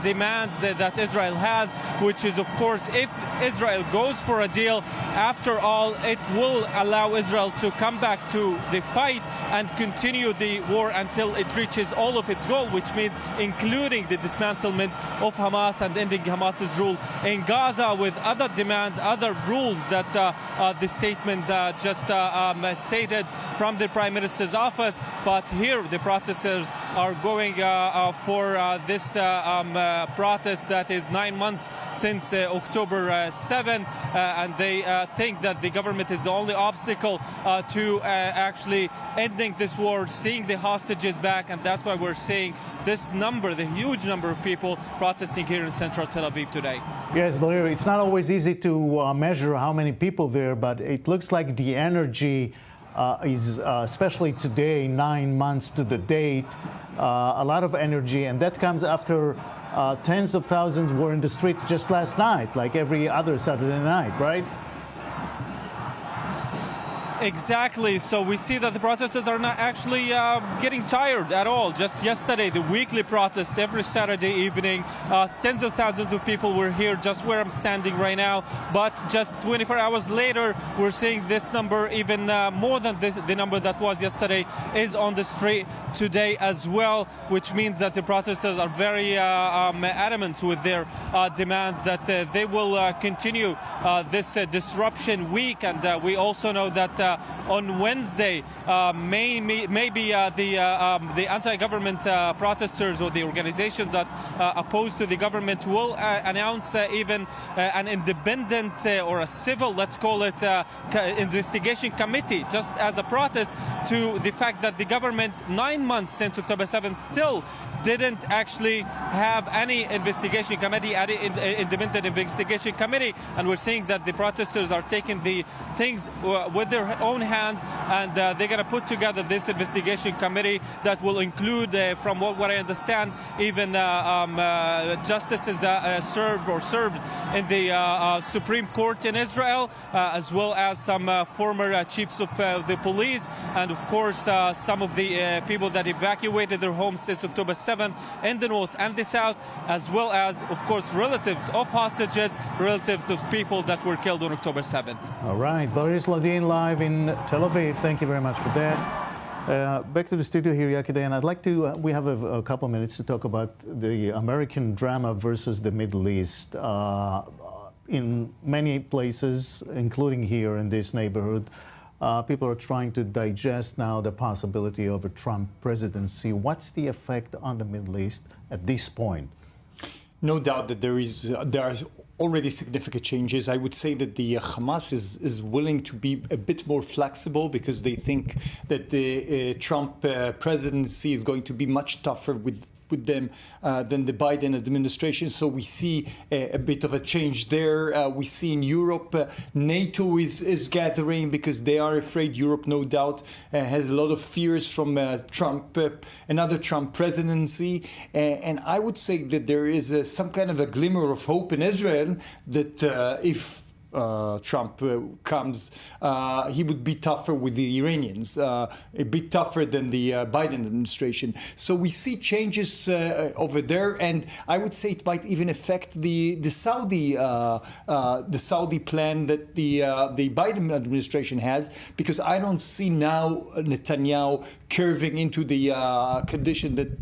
demands that Israel has. which is, of course, if Israel goes for a deal, after all, it will allow Israel to come back to the fight and continue the war until it reaches all of its goal, which means including the dismantlement of Hamas and ending Hamas's rule in Gaza, with other demands, other rules that the statement just stated from the Prime Minister's office. But here the protesters are going for this protest that is 9 months since October 7, and they think that the government is the only obstacle to actually ending this war, seeing the hostages back, and that's why we're seeing this number, the huge number of people protesting here in central Tel Aviv today. Yes, but it's not always easy to measure how many people there, but it looks like the energy is, especially today, 9 months to the date, a lot of energy, and that comes after tens of thousands were in the street just last night, like every other Saturday night, right? Exactly. So we see that the protesters are not actually getting tired at all. Just yesterday, the weekly protest every Saturday evening, tens of thousands of people were here just where I'm standing right now. But just 24 hours later, we're seeing this number, even more than the number that was yesterday, is on the street today as well, which means that the protesters are very adamant with their demand that they will continue this disruption week. And we also know that on Wednesday, maybe the anti-government protesters or the organizations that oppose to the government will announce even an independent or a civil, let's call it, investigation committee, just as a protest to the fact that the government 9 months since October 7th still didn't actually have any investigation committee, any independent investigation committee. And we're seeing that the protesters are taking the things with their own hands, and they're going to put together this investigation committee that will include, from what I understand, even justices that served in the Supreme Court in Israel, as well as some former chiefs of the police, and of course some of the people that evacuated their homes since October 7th in the north and the south, as well as, of course, relatives of hostages, relatives of people that were killed on October 7th. All right, Boris Ladin live in Tel Aviv. Thank you very much for that. Back to the studio here, Yakideh, and I'd like to, we have a couple minutes to talk about the American drama versus the Middle East. In many places, including here in this neighborhood, people are trying to digest now the possibility of a Trump presidency. What's the effect on the Middle East at this point? No doubt that there are already significant changes. I would say that the Hamas is willing to be a bit more flexible because they think that the Trump presidency is going to be much tougher with them than the Biden administration. So we see a bit of a change there. We see in Europe, NATO is gathering because they are afraid. Europe, no doubt, has a lot of fears from Trump, another Trump presidency. And I would say that there is some kind of a glimmer of hope in Israel that if Trump comes, he would be tougher with the Iranians, a bit tougher than the Biden administration. So we see changes over there, and I would say it might even affect the Saudi plan that the Biden administration has, because I don't see now Netanyahu curving into the condition that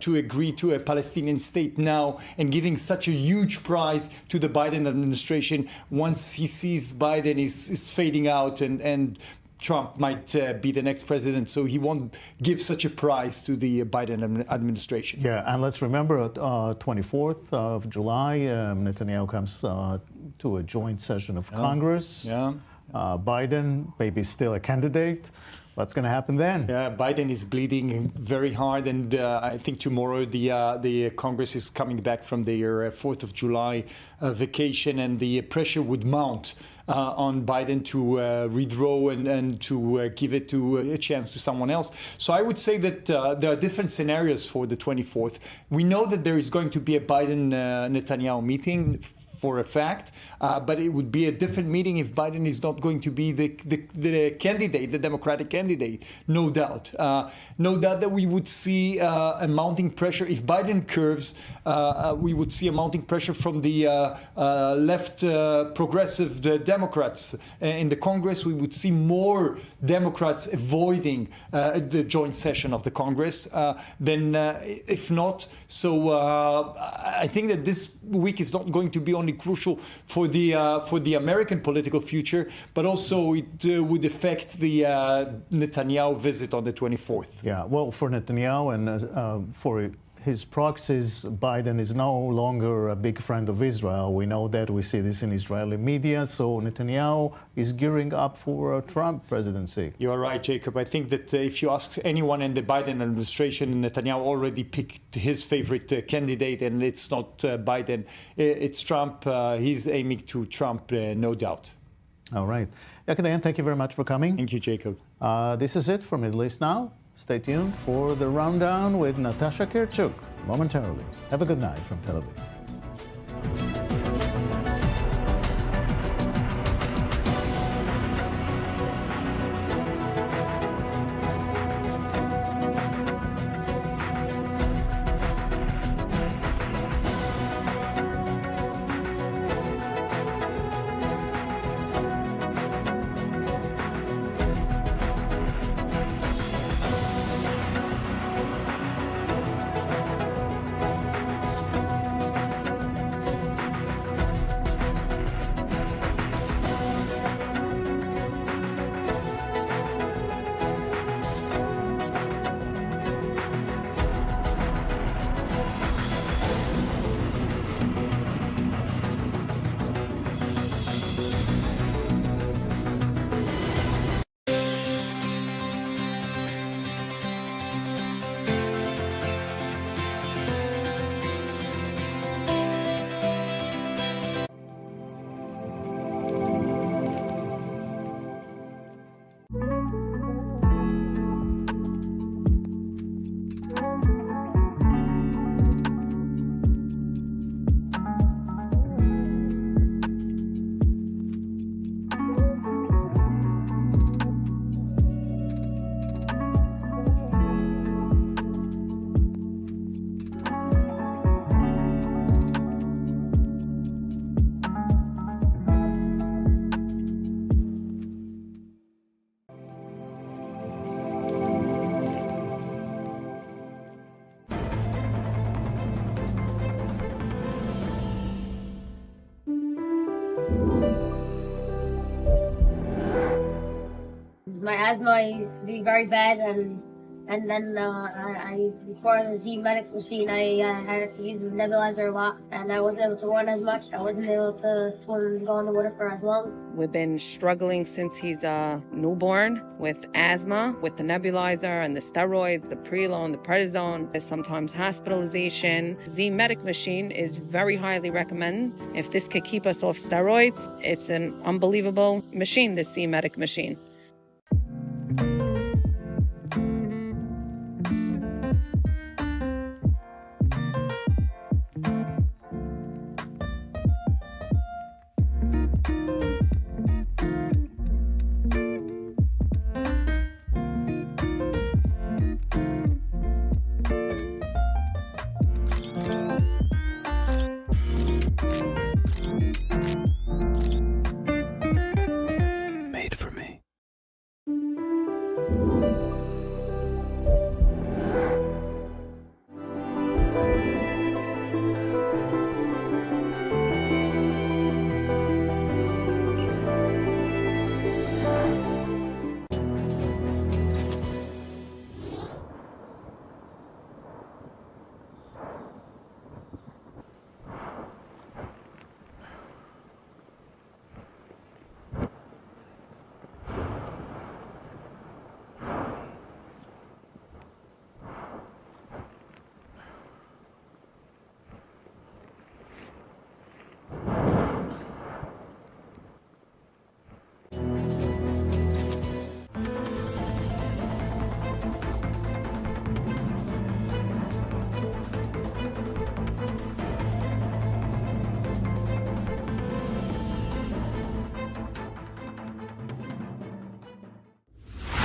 to agree to a Palestinian state now and giving such a huge prize to the Biden administration once he sees Biden is fading out and Trump might be the next president, so he won't give such a prize to the Biden administration. Yeah, and let's remember, 24th of July, Netanyahu comes to a joint session of Congress. Yeah. Biden, maybe still a candidate. What's going to happen then? Yeah, Biden is bleeding very hard, and I think tomorrow the Congress is coming back from their 4th of July vacation, and the pressure would mount on Biden to redraw and to give it to a chance to someone else. So I would say that there are different scenarios for the 24th. We know that there is going to be a Biden-Netanyahu meeting. for a fact, but it would be a different meeting if Biden is not going to be the candidate, the Democratic candidate, no doubt. No doubt that we would see a mounting pressure. If Biden curves, we would see a mounting pressure from the left progressive Democrats in the Congress. We would see more Democrats avoiding the joint session of the Congress than if not. So I think that this week is not going to be only crucial for the American political future, but also it would affect the Netanyahu visit on the 24th. Yeah, well, for Netanyahu and for his proxies, Biden is no longer a big friend of Israel. We know that. We see this in Israeli media. So Netanyahu is gearing up for a Trump presidency. You are right, Jacob. I think that if you ask anyone in the Biden administration, Netanyahu already picked his favorite candidate, and it's not Biden, it's Trump. He's aiming to Trump, no doubt. All right. Yekadan, thank you very much for coming. Thank you, Jacob. This is it for Middle East Now. Stay tuned for the rundown with Natasha Kirchuk momentarily. Have a good night from Tel Aviv. My asthma used to be very bad, and then I before the Z medic machine, I had to use the nebulizer a lot, and I wasn't able to run as much. I wasn't able to swim and go in the water for as long. We've been struggling since he's a newborn with asthma, with the nebulizer and the steroids, the Prelone, the prednisone, sometimes hospitalization. Z medic machine is very highly recommended. If this could keep us off steroids, it's an unbelievable machine, this Z medic machine.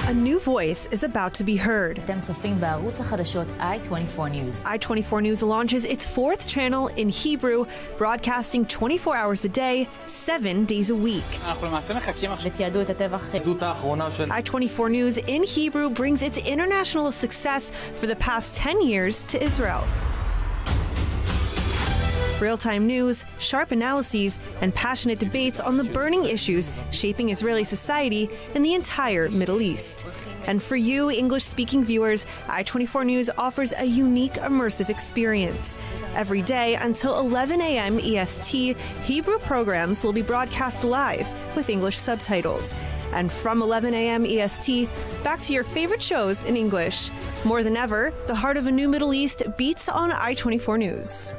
A new voice is about to be heard. אתם צופים בערוץ החדשות I-24 News. I-24 News launches its fourth channel in Hebrew, broadcasting 24 hours a day, 7 days a week. ותיעדו את הטבח. I-24 News in Hebrew brings its international success for the past 10 years to Israel. Real-time news, sharp analyses, and passionate debates on the burning issues shaping Israeli society and the entire Middle East. And for you, English-speaking viewers, I-24 News offers a unique, immersive experience. Every day until 11 a.m. EST, Hebrew programs will be broadcast live with English subtitles. And from 11 a.m. EST, back to your favorite shows in English. More than ever, the heart of a new Middle East beats on I-24 News.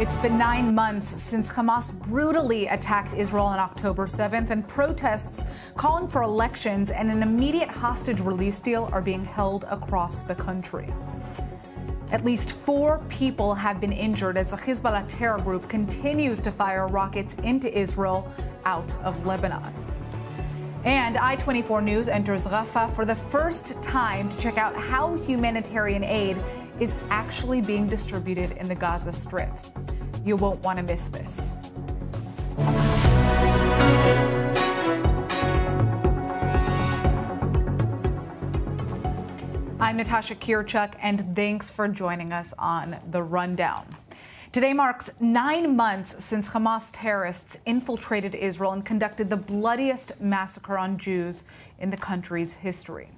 It's been 9 months since Hamas brutally attacked Israel on October 7th, and protests calling for elections and an immediate hostage release deal are being held across the country. At least 4 people have been injured as the Hezbollah terror group continues to fire rockets into Israel out of Lebanon. And I-24 News enters Rafah for the first time to check out how humanitarian aid is actually being distributed in the Gaza Strip. You won't want to miss this. I'm Natasha Kirchuk, and thanks for joining us on The Rundown. Today marks 9 months since Hamas terrorists infiltrated Israel and conducted the bloodiest massacre on Jews in the country's history.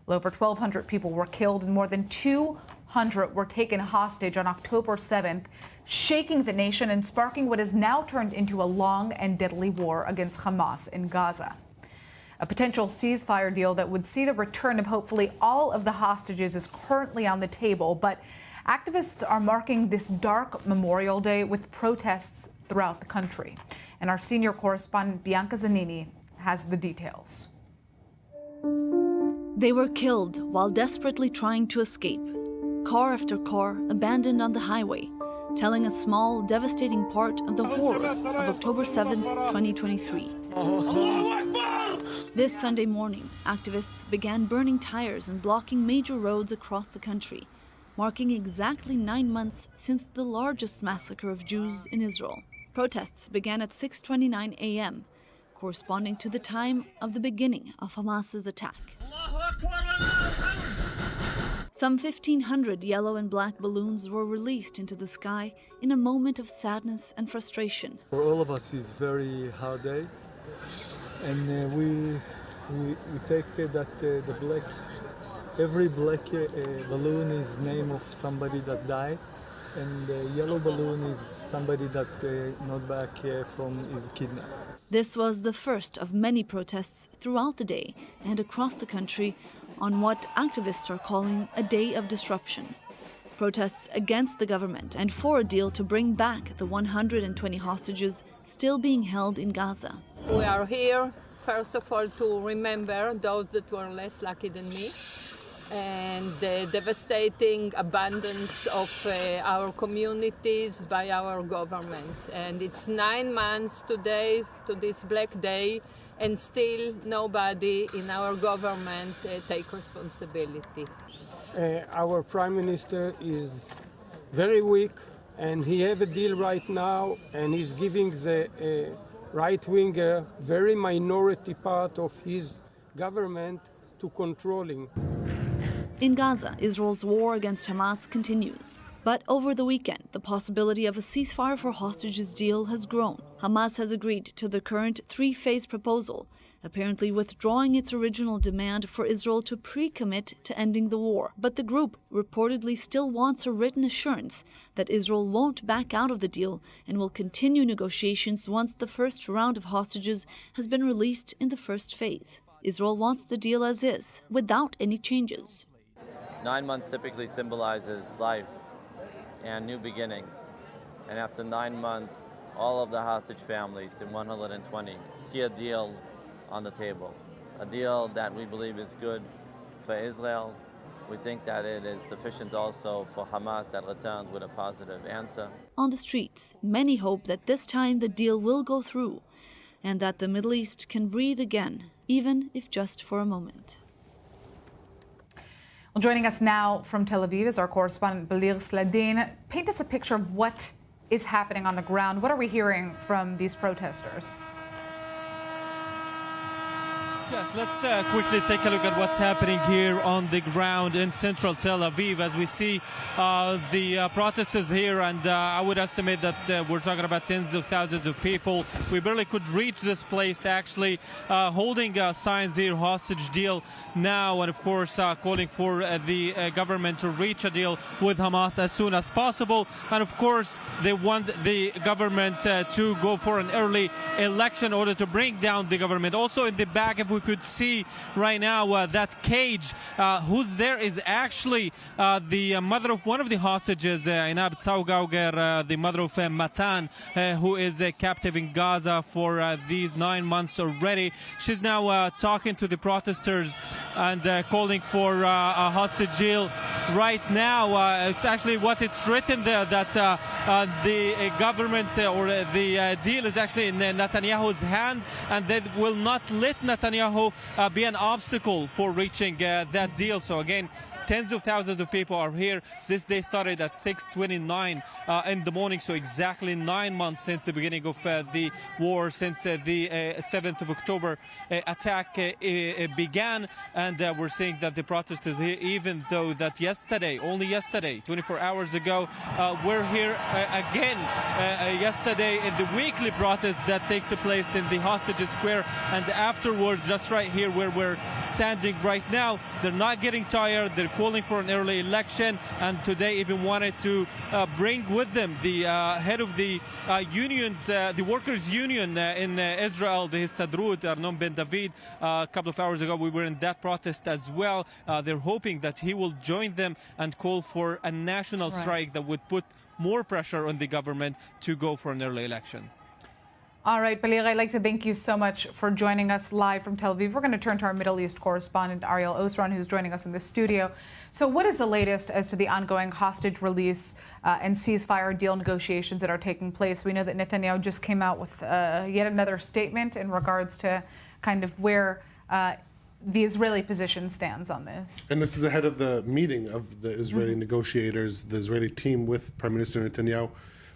Well, over 1,200 people were killed and more than 200 were taken hostage on October 7th, shaking the nation and sparking what has now turned into a long and deadly war against Hamas in Gaza. A potential ceasefire deal that would see the return of hopefully all of the hostages is currently on the table, but activists are marking this dark Memorial Day with protests throughout the country. And our senior correspondent Bianca Zanini has the details. They were killed while desperately trying to escape. Car after car abandoned on the highway, telling a small, devastating part of the horrors of October 7th, 2023. This Sunday morning, activists began burning tires and blocking major roads across the country, marking exactly 9 months since the largest massacre of Jews in Israel. Protests began at 6:29 a.m., corresponding to the time of the beginning of Hamas's attack. Some 1,500 yellow and black balloons were released into the sky in a moment of sadness and frustration. For all of us, it's a very hard day, and we take that every black balloon is name of somebody that died, and the yellow balloon is somebody that not back from his kidney. This was the first of many protests throughout the day and across the country on what activists are calling a day of disruption. Protests against the government and for a deal to bring back the 120 hostages still being held in Gaza. We are here, first of all, to remember those that were less lucky than me and the devastating abandonance of our communities by our government. And it's 9 months today to this black day, and still nobody in our government take responsibility. Our Prime Minister is very weak, and he have a deal right now, and he's giving the right-winger, very minority part of his government to controlling. In Gaza, Israel's war against Hamas continues. But over the weekend, the possibility of a ceasefire for hostages deal has grown. Hamas has agreed to the current 3-phase proposal, apparently withdrawing its original demand for Israel to pre-commit to ending the war. But the group reportedly still wants a written assurance that Israel won't back out of the deal and will continue negotiations once the first round of hostages has been released in the first phase. Israel wants the deal as is, without any changes. 9 months typically symbolizes life and new beginnings. And after 9 months, all of the hostage families, the 120, see a deal on the table, a deal that we believe is good for Israel. We think that it is sufficient also for Hamas that returns with a positive answer. On the streets, many hope that this time the deal will go through and that the Middle East can breathe again, even if just for a moment. Well, joining us now from Tel Aviv is our correspondent Balir Sladin. Paint us a picture of what is happening on the ground. What are we hearing from these protesters? Yes, let's quickly take a look at what's happening here on the ground in central Tel Aviv. As we see the protesters here, and I would estimate that we're talking about tens of thousands of people. We barely could reach this place, actually, holding signs here, hostage deal now, and of course calling for the government to reach a deal with Hamas as soon as possible. And of course, they want the government to go for an early election in order to bring down the government. Also in the back, if we could see right now that cage, who's there is actually the mother of one of the hostages, Inab Tzawgauger, the mother of Matan, who is a captive in Gaza for these 9 months already. She's now talking to the protesters and calling for a hostage deal right now. It's actually what it's written there, that the government or the deal is actually in Netanyahu's hand, and they will not let Netanyahu be an obstacle for reaching that deal. So again, tens of thousands of people are here. This day started at 6:29 in the morning, so exactly 9 months since the beginning of the war, since the 7th of October attack began. And we're seeing that the protesters here, even though that yesterday, only yesterday, 24 hours ago, we're here again yesterday in the weekly protest that takes place in the Hostages Square. And afterwards, just right here where we're standing right now, they're not getting tired. They're calling for an early election, and today even wanted to bring with them the head of the unions, the workers' union in Israel, the Histadrut, Arnon Ben David. A couple of hours ago, we were in that protest as well. They're hoping that he will join them and call for a national strike that would put more pressure on the government to go for an early election. All right, Balir, I'd like to thank you so much for joining us live from Tel Aviv. We're going to turn to our Middle East correspondent, Ariel Osran, who's joining us in the studio. So what is the latest as to the ongoing hostage release and ceasefire deal negotiations that are taking place? We know that Netanyahu just came out with yet another statement in regards to kind of where the Israeli position stands on this. And this is ahead of the meeting of the Israeli negotiators, the Israeli team with Prime Minister Netanyahu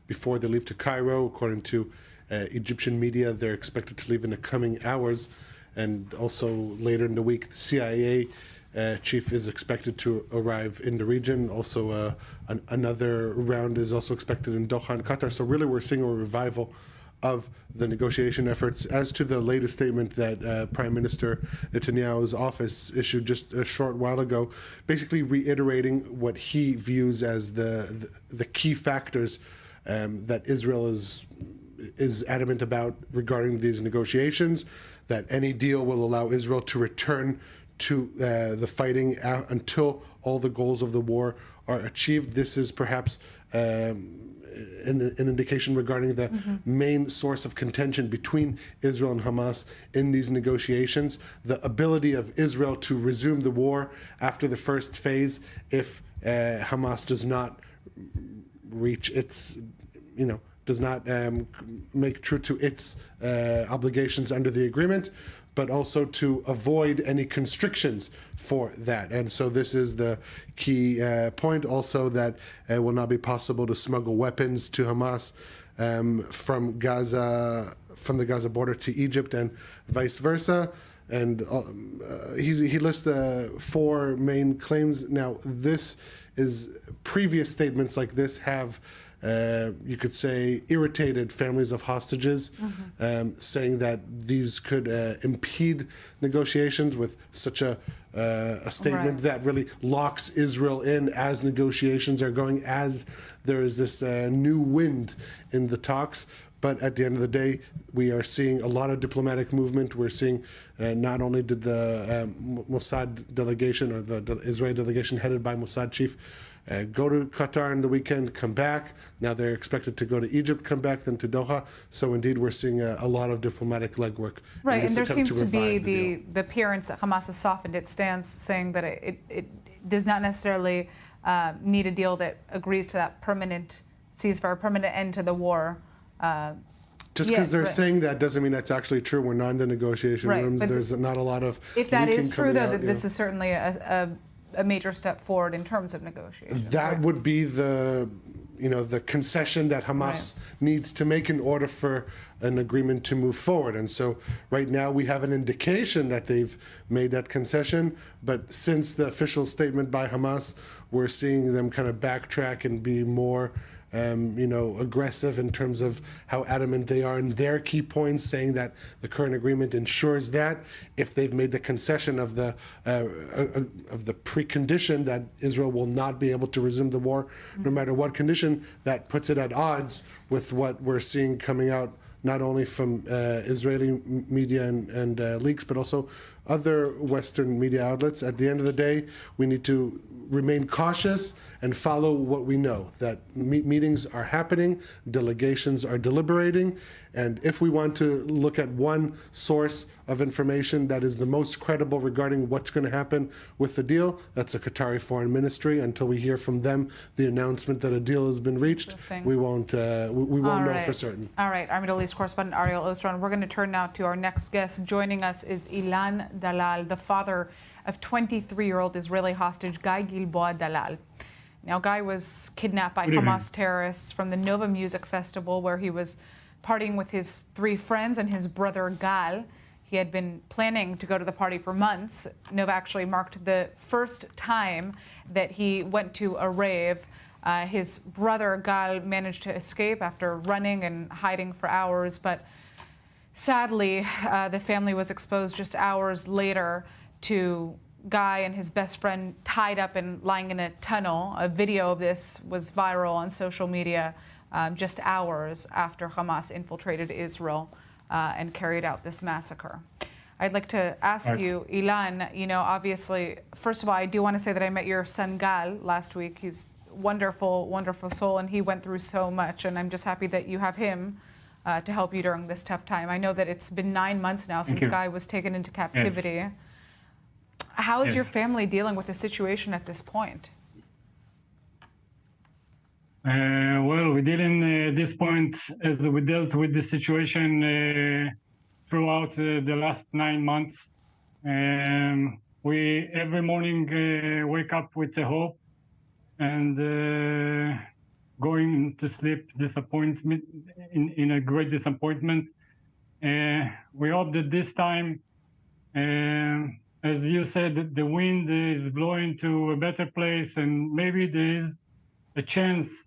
before they leave to Cairo. According to Egyptian media, they're expected to leave in the coming hours, and also later in the week, the CIA chief is expected to arrive in the region. Also, another round is also expected in Doha and Qatar. So really, we're seeing a revival of the negotiation efforts. As to the latest statement that Prime Minister Netanyahu's office issued just a short while ago, basically reiterating what he views as the key factors that Israel is adamant about regarding these negotiations, that any deal will allow Israel to return to the fighting until all the goals of the war are achieved. This is perhaps an indication regarding the main source of contention between Israel and Hamas in these negotiations, the ability of Israel to resume the war after the first phase if Hamas does not reach its, does not make true to its obligations under the agreement, but also to avoid any constrictions for that. And so this is the key point also, that it will not be possible to smuggle weapons to Hamas from Gaza, from the Gaza border to Egypt and vice versa. And he lists the 4 main claims. Now, this is previous statements like this have you could say irritated families of hostages, saying that these could impede negotiations with such a statement that really locks Israel in as negotiations are going, as there is this new wind in the talks. But at the end of the day, we are seeing a lot of diplomatic movement. We're seeing not only did the Mossad delegation, or the Israeli delegation headed by Mossad chief go to Qatar in the weekend, come back. Now they're expected to go to Egypt, come back, then to Doha. So indeed, we're seeing a lot of diplomatic legwork. Right, and there seems to be the appearance that Hamas has softened its stance, saying that it does not necessarily need a deal that agrees to that permanent ceasefire, permanent end to the war. Just because they're saying that doesn't mean that's actually true. We're not in the negotiation rooms. There's not a lot of. If that is true, though, that this is certainly a major step forward in terms of negotiations. That would be the concession that Hamas needs to make in order for an agreement to move forward. And so right now we have an indication that they've made that concession, but since the official statement by Hamas, we're seeing them kind of backtrack and be more aggressive in terms of how adamant they are in their key points, saying that the current agreement ensures that. If they've made the concession of the precondition that Israel will not be able to resume the war, no matter what condition, that puts it at odds with what we're seeing coming out not only from Israeli media and leaks, but also other Western media outlets. At the end of the day, we need to remain cautious and follow what we know, that meetings are happening, delegations are deliberating, and if we want to look at one source of information that is the most credible regarding what's going to happen with the deal, that's the Qatari Foreign Ministry. Until we hear from them the announcement that a deal has been reached, we won't know for certain. All right, our Middle East correspondent Ariel Osron. We're going to turn now to our next guest. Joining us is Ilan Dalal, the father of 23-year-old Israeli hostage Guy Gilboa Dalal. Now, Guy was kidnapped by Hamas terrorists from the Nova Music Festival, where he was partying with his 3 friends and his brother Gal. He had been planning to go to the party for months. Nova actually marked the first time that he went to a rave. His brother Gal managed to escape after running and hiding for hours, but sadly, the family was exposed just hours later to Guy and his best friend tied up and lying in a tunnel. A video of this was viral on social media just hours after Hamas infiltrated Israel and carried out this massacre. I'd like to ask you, Ilan, obviously, first of all, I do want to say that I met your son Gal last week. He's a wonderful, wonderful soul, and he went through so much, and I'm just happy that you have him to help you during this tough time. I know that it's been 9 months now since Guy was taken into captivity. Yes. How is your family dealing with the situation at this point? Well, we deal in this point as we dealt with the situation throughout the last 9 months. We every morning wake up with a hope and going to sleep disappointment in a great disappointment. We hope that this time, as you said, the wind is blowing to a better place, and maybe there is a chance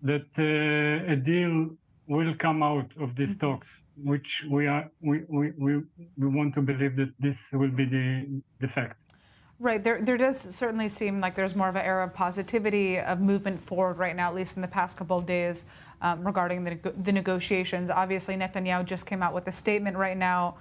that a deal will come out of these talks, which we want to believe that this will be the fact. Right. There does certainly seem like there's more of an era of positivity, of movement forward right now, at least in the past couple of days, regarding the negotiations. Obviously, Netanyahu just came out with a statement right now.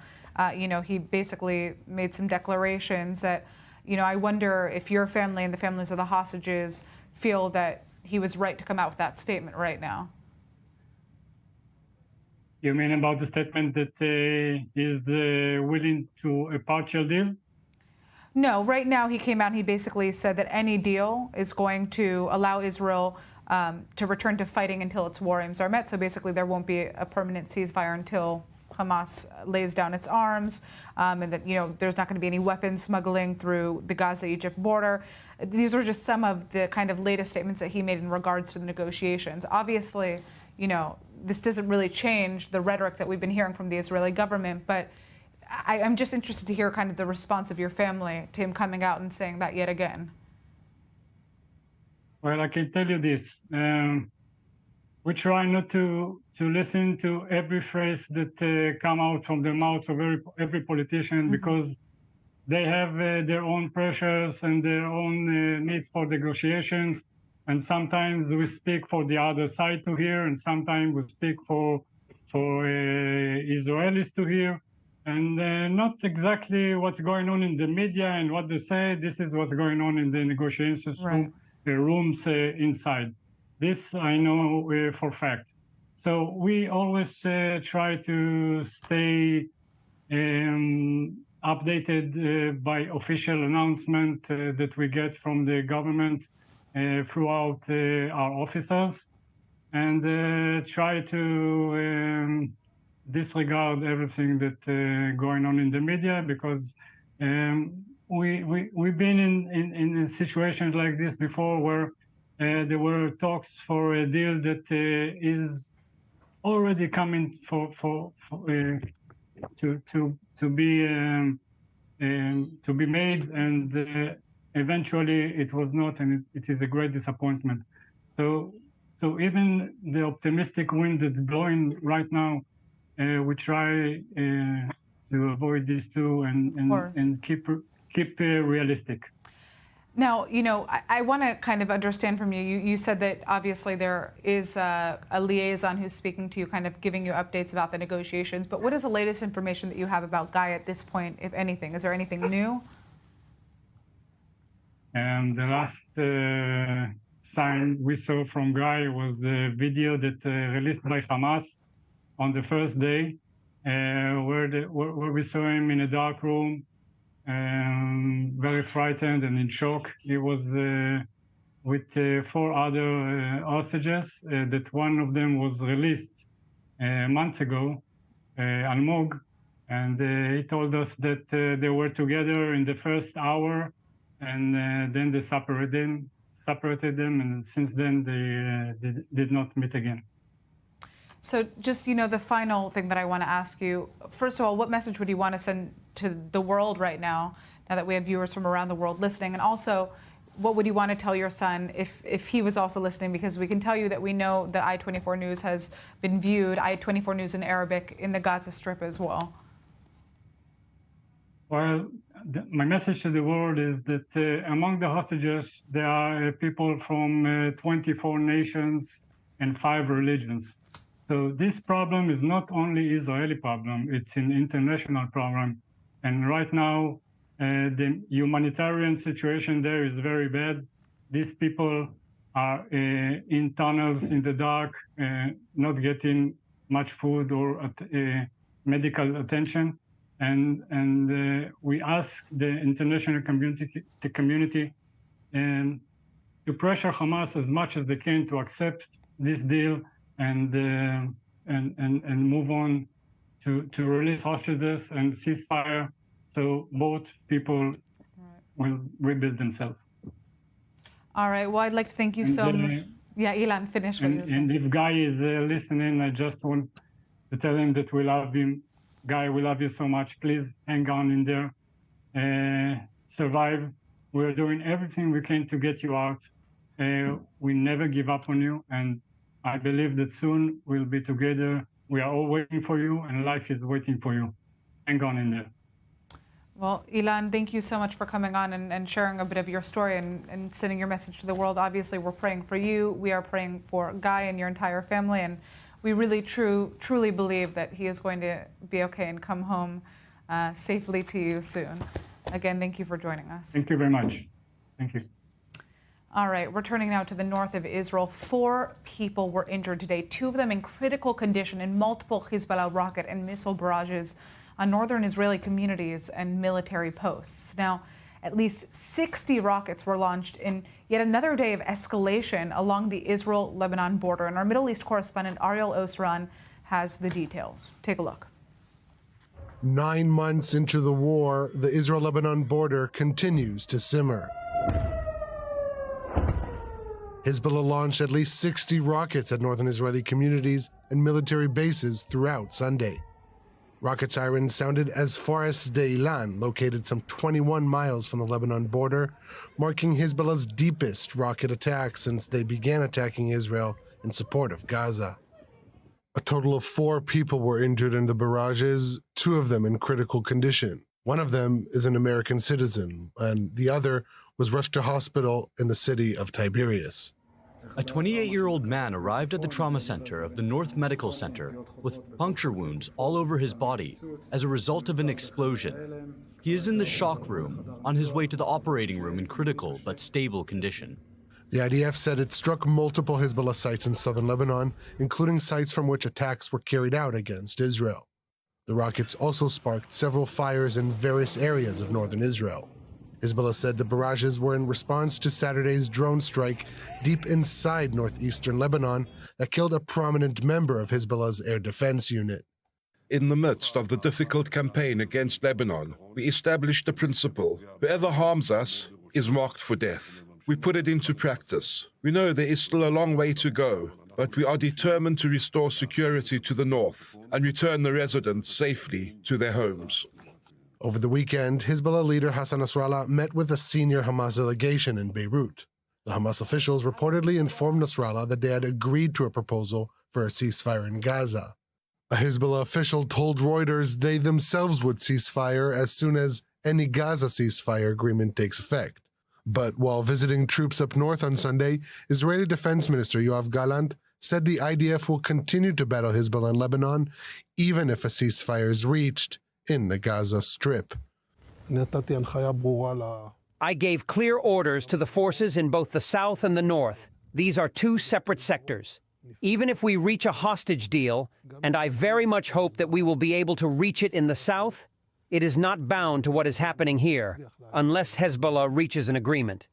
He basically made some declarations that, I wonder if your family and the families of the hostages feel that he was right to come out with that statement right now. You mean about the statement that he's willing to a partial deal? No, right now he came out and he basically said that any deal is going to allow Israel to return to fighting until its war aims are met. So basically there won't be a permanent ceasefire until Hamas lays down its arms, and that there's not going to be any weapons smuggling through the Gaza-Egypt border. These are just some of the kind of latest statements that he made in regards to the negotiations. Obviously, this doesn't really change the rhetoric that we've been hearing from the Israeli government, but I'm just interested to hear kind of the response of your family to him coming out and saying that yet again. Well, I can tell you this. We try not to listen to every phrase that come out from the mouth of every politician, because they have their own pressures and their own needs for negotiations. And sometimes we speak for the other side to hear, and sometimes we speak for Israelis to hear. And not exactly what's going on in the media and what they say. This is what's going on in the negotiations room. rooms inside. This I know for fact. So we always try to stay updated by official announcement that we get from the government throughout our officers, and try to disregard everything that going on in the media, because we've been in situations like this before, where there were talks for a deal that is already coming to be made, and eventually it was not, and it is a great disappointment. So even the optimistic wind that's blowing right now, we try to avoid these two and keep realistic. Now, I want to kind of understand from you. You said that obviously there is a liaison who's speaking to you, kind of giving you updates about the negotiations. But what is the latest information that you have about Guy at this point, if anything? Is there anything new? And the last sign we saw from Guy was the video that released by Hamas on the first day, where we saw him in a dark room, very frightened and in shock. He was with 4 other hostages, that one of them was released months ago, Almog, and he told us that they were together in the first hour, and then they separated them, and since then they did not meet again. So just, the final thing that I want to ask you, first of all, what message would you want to send to the world right now that we have viewers from around the world listening? And also, what would you want to tell your son if he was also listening? Because we can tell you that we know that I-24 News has been viewed, I-24 News in Arabic, in the Gaza Strip as well. Well, my message to the world is that among the hostages, there are people from 24 nations and 5 religions. So this problem is not only Israeli problem, it's an international problem. And right now, the humanitarian situation there is very bad. These people are in tunnels in the dark, not getting much food or medical attention. And we ask the international community to pressure Hamas as much as they can to accept this deal and move on to release hostages and ceasefire, so both people will rebuild themselves. All right. Well, I'd like to thank you so much. Yeah, Ilan, finish what you were saying. And if Guy is listening, I just want to tell him that we love him. Guy, we love you so much. Please hang on in there. Survive. We're doing everything we can to get you out. We never give up on you, and I believe that soon we'll be together. We are all waiting for you, and life is waiting for you. Hang on in there. Well, Ilan, thank you so much for coming on and sharing a bit of your story and sending your message to the world. Obviously, we're praying for you. We are praying for Guy and your entire family, and we really truly believe that he is going to be okay and come home safely to you soon. Again, thank you for joining us. Thank you very much. Thank you. All right, we're turning now to the north of Israel. 4 people were injured today, 2 of them in critical condition in multiple Hezbollah rocket and missile barrages on northern Israeli communities and military posts. Now, at least 60 rockets were launched in yet another day of escalation along the Israel-Lebanon border. And our Middle East correspondent Ariel Osran has the details. Take a look. 9 months into the war, the Israel-Lebanon border continues to simmer. Hezbollah launched at least 60 rockets at northern Israeli communities and military bases throughout Sunday. Rocket sirens sounded as far as Sde-Ilan, located some 21 miles from the Lebanon border, marking Hezbollah's deepest rocket attack since they began attacking Israel in support of Gaza. A total of 4 people were injured in the barrages, 2 of them in critical condition. One of them is an American citizen, and the other was rushed to hospital in the city of Tiberias. A 28-year-old man arrived at the trauma center of the North Medical Center with puncture wounds all over his body as a result of an explosion. He is in the shock room, on his way to the operating room in critical but stable condition. The IDF said it struck multiple Hezbollah sites in southern Lebanon, including sites from which attacks were carried out against Israel. The rockets also sparked several fires in various areas of northern Israel. Hezbollah said the barrages were in response to Saturday's drone strike deep inside northeastern Lebanon that killed a prominent member of Hezbollah's air defense unit. In the midst of the difficult campaign against Lebanon, we established the principle: whoever harms us is marked for death. We put it into practice. We know there is still a long way to go, but we are determined to restore security to the north and return the residents safely to their homes. Over the weekend, Hezbollah leader Hassan Nasrallah met with a senior Hamas delegation in Beirut. The Hamas officials reportedly informed Nasrallah that they had agreed to a proposal for a ceasefire in Gaza. A Hezbollah official told Reuters they themselves would cease fire as soon as any Gaza ceasefire agreement takes effect. But while visiting troops up north on Sunday, Israeli Defense Minister Yoav Gallant said the IDF will continue to battle Hezbollah in Lebanon, even if a ceasefire is reached in the Gaza Strip. I gave clear orders to the forces in both the south and the north. These are two separate sectors. Even if we reach a hostage deal, and I very much hope that we will be able to reach it in the south, it is not bound to what is happening here, unless Hezbollah reaches an agreement.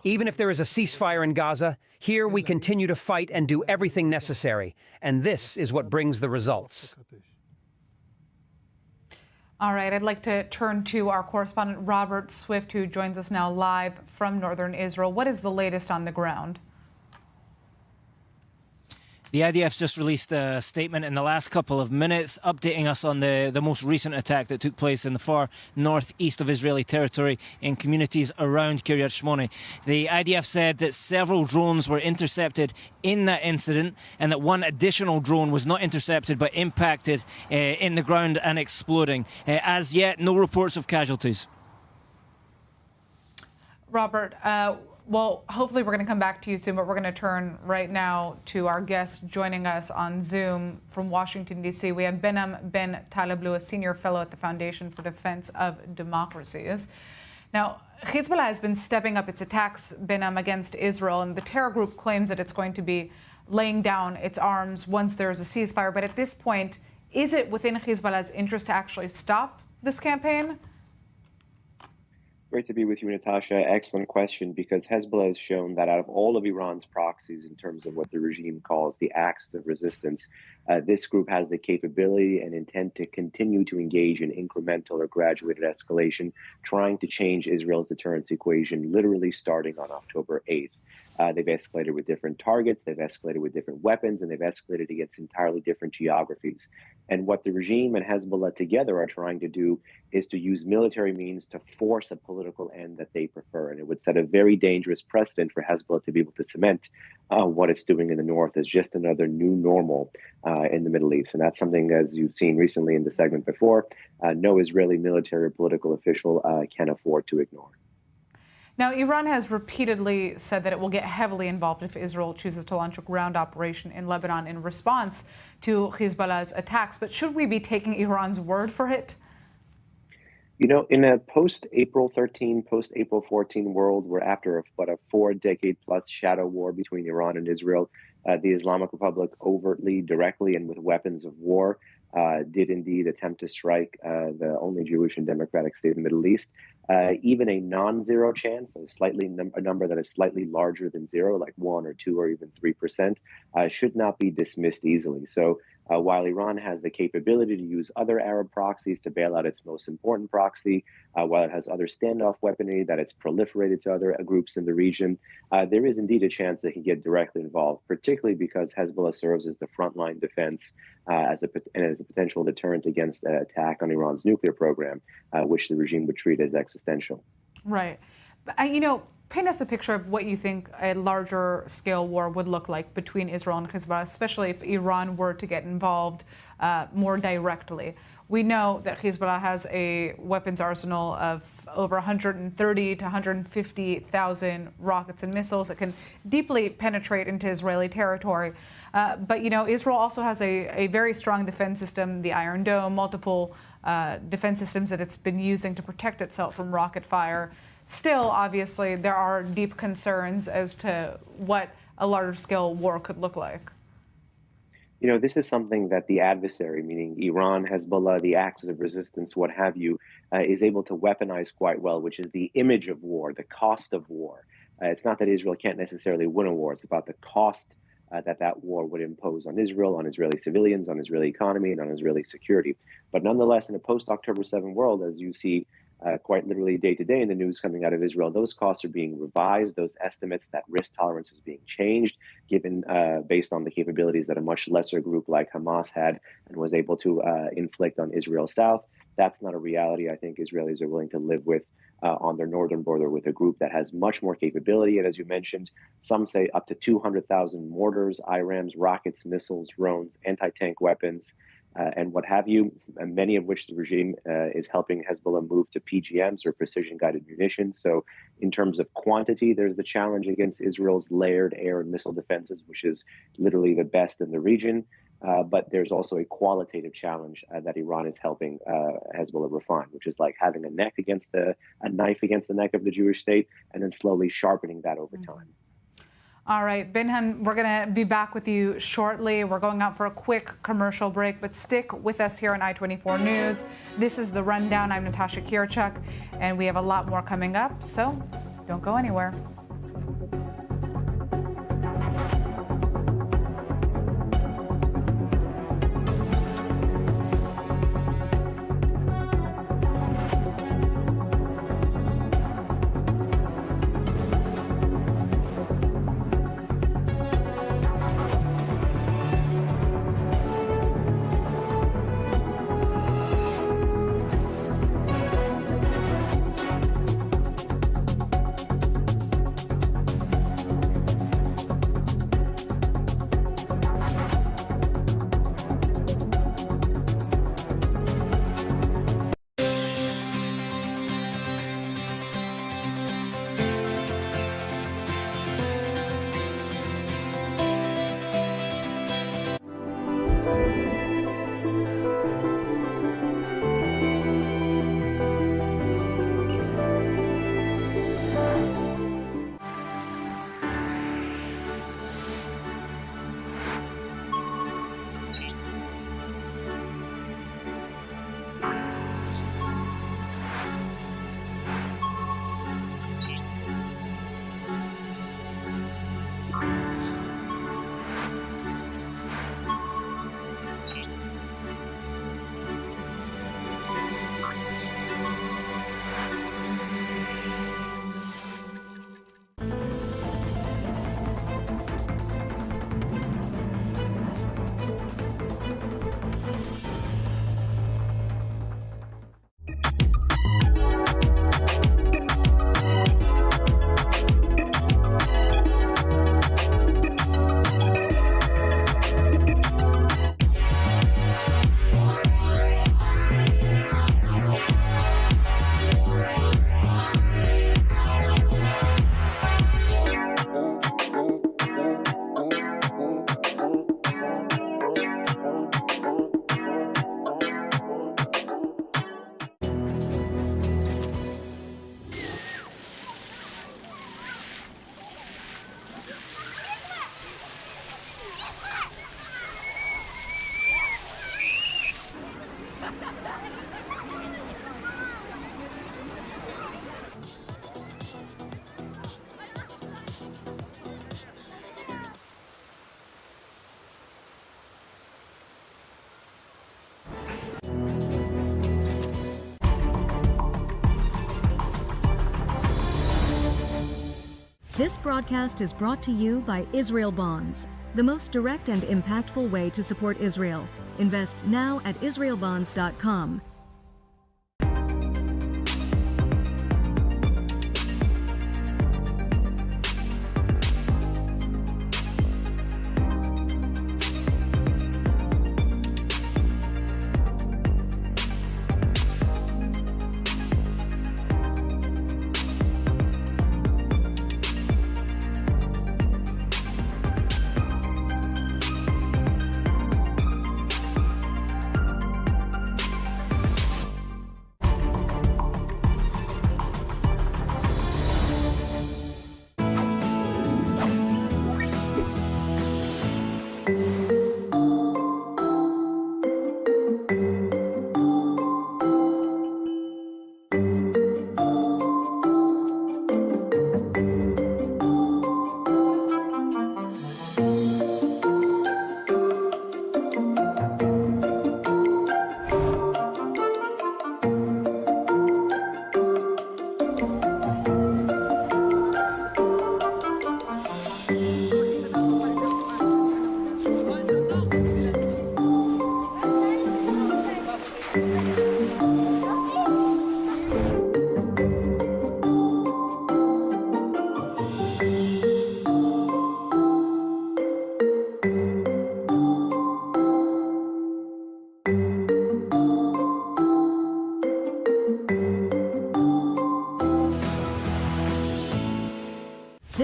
Even if there is a ceasefire in Gaza, here we continue to fight and do everything necessary, and this is what brings the results. All right, I'd like to turn to our correspondent Robert Swift, who joins us now live from northern Israel. What is the latest on the ground? The IDF's just released a statement in the last couple of minutes updating us on the most recent attack that took place in the far northeast of Israeli territory in communities around Kiryat Shmone. The IDF said that several drones were intercepted in that incident and that one additional drone was not intercepted but impacted in the ground and exploding. As yet, no reports of casualties. Robert, well, hopefully we're going to come back to you soon, but we're going to turn right now to our guest joining us on Zoom from Washington, D.C. We have Behnam Ben Taleblu, a senior fellow at the Foundation for Defense of Democracies. Now, Hezbollah has been stepping up its attacks, Behnam, against Israel, and the terror group claims that it's going to be laying down its arms once there is a ceasefire. But at this point, is it within Hezbollah's interest to actually stop this campaign? Great to be with you, Natasha. Excellent question, because Hezbollah has shown that out of all of Iran's proxies in terms of what the regime calls the acts of resistance, this group has the capability and intent to continue to engage in incremental or graduated escalation, trying to change Israel's deterrence equation, literally starting on October 8th. They've escalated with different targets, they've escalated with different weapons, and they've escalated against entirely different geographies. And what the regime and Hezbollah together are trying to do is to use military means to force a political end that they prefer. And it would set a very dangerous precedent for Hezbollah to be able to cement what it's doing in the north as just another new normal in the Middle East. And that's something, as you've seen recently in the segment before, no Israeli military or political official can afford to ignore. Now, Iran has repeatedly said that it will get heavily involved if Israel chooses to launch a ground operation in Lebanon in response to Hezbollah's attacks. But should we be taking Iran's word for it? You know, in a post-April 13, post-April 14 world, where after a 4-decade-plus shadow war between Iran and Israel, the Islamic Republic overtly, directly, and with weapons of war did indeed attempt to strike the only Jewish and democratic state in the Middle East. Even a non-zero chance, a number that is slightly larger than zero, like 1 or 2 or even 3%, should not be dismissed easily. So while Iran has the capability to use other Arab proxies to bail out its most important proxy, while it has other standoff weaponry that it's proliferated to other groups in the region, there is indeed a chance they can get directly involved, particularly because Hezbollah serves as the frontline defense as a potential deterrent against an attack on Iran's nuclear program, which the regime would treat as existential. Right. You know, paint us a picture of what you think a larger scale war would look like between Israel and Hezbollah, especially if Iran were to get involved more directly. We know that Hezbollah has a weapons arsenal of over 130 to 150,000 rockets and missiles that can deeply penetrate into Israeli territory. But, you know, Israel also has a very strong defense system, the Iron Dome, multiple defense systems that it's been using to protect itself from rocket fire. Still, obviously, there are deep concerns as to what a larger-scale war could look like. You know, this is something that the adversary, meaning Iran, Hezbollah, the axis of resistance, what have you, is able to weaponize quite well, which is the image of war, the cost of war. It's not that Israel can't necessarily win a war. It's about the cost that war would impose on Israel, on Israeli civilians, on Israeli economy, and on Israeli security. But nonetheless, in a post-October 7 world, as you see quite literally day to day in the news coming out of Israel, those costs are being revised. Those estimates, that risk tolerance is being changed, given based on the capabilities that a much lesser group like Hamas had and was able to inflict on Israel South. That's not a reality I think Israelis are willing to live with on their northern border with a group that has much more capability. And as you mentioned, some say up to 200,000 mortars, IRAMs, rockets, missiles, drones, anti-tank weapons, and what have you, many of which the regime is helping Hezbollah move to PGMs or precision-guided munitions. So in terms of quantity, there's the challenge against Israel's layered air and missile defenses, which is literally the best in the region. But there's also a qualitative challenge that Iran is helping Hezbollah refine, which is like having a knife against the neck of the Jewish state and then slowly sharpening that over time. All right, Binhan, we're going to be back with you shortly. We're going out for a quick commercial break, but stick with us here on I-24 News. This is The Rundown. I'm Natasha Kirchuk, and we have a lot more coming up, so don't go anywhere. This broadcast is brought to you by Israel Bonds, the most direct and impactful way to support Israel. Invest now at israelbonds.com.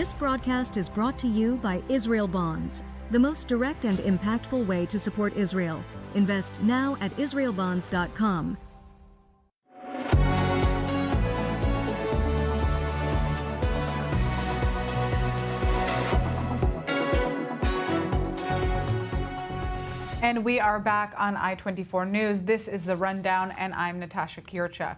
This broadcast is brought to you by Israel Bonds, the most direct and impactful way to support Israel. Invest now at israelbonds.com. And we are back on I-24 News. This is The Rundown, and I'm Natasha Kirchak.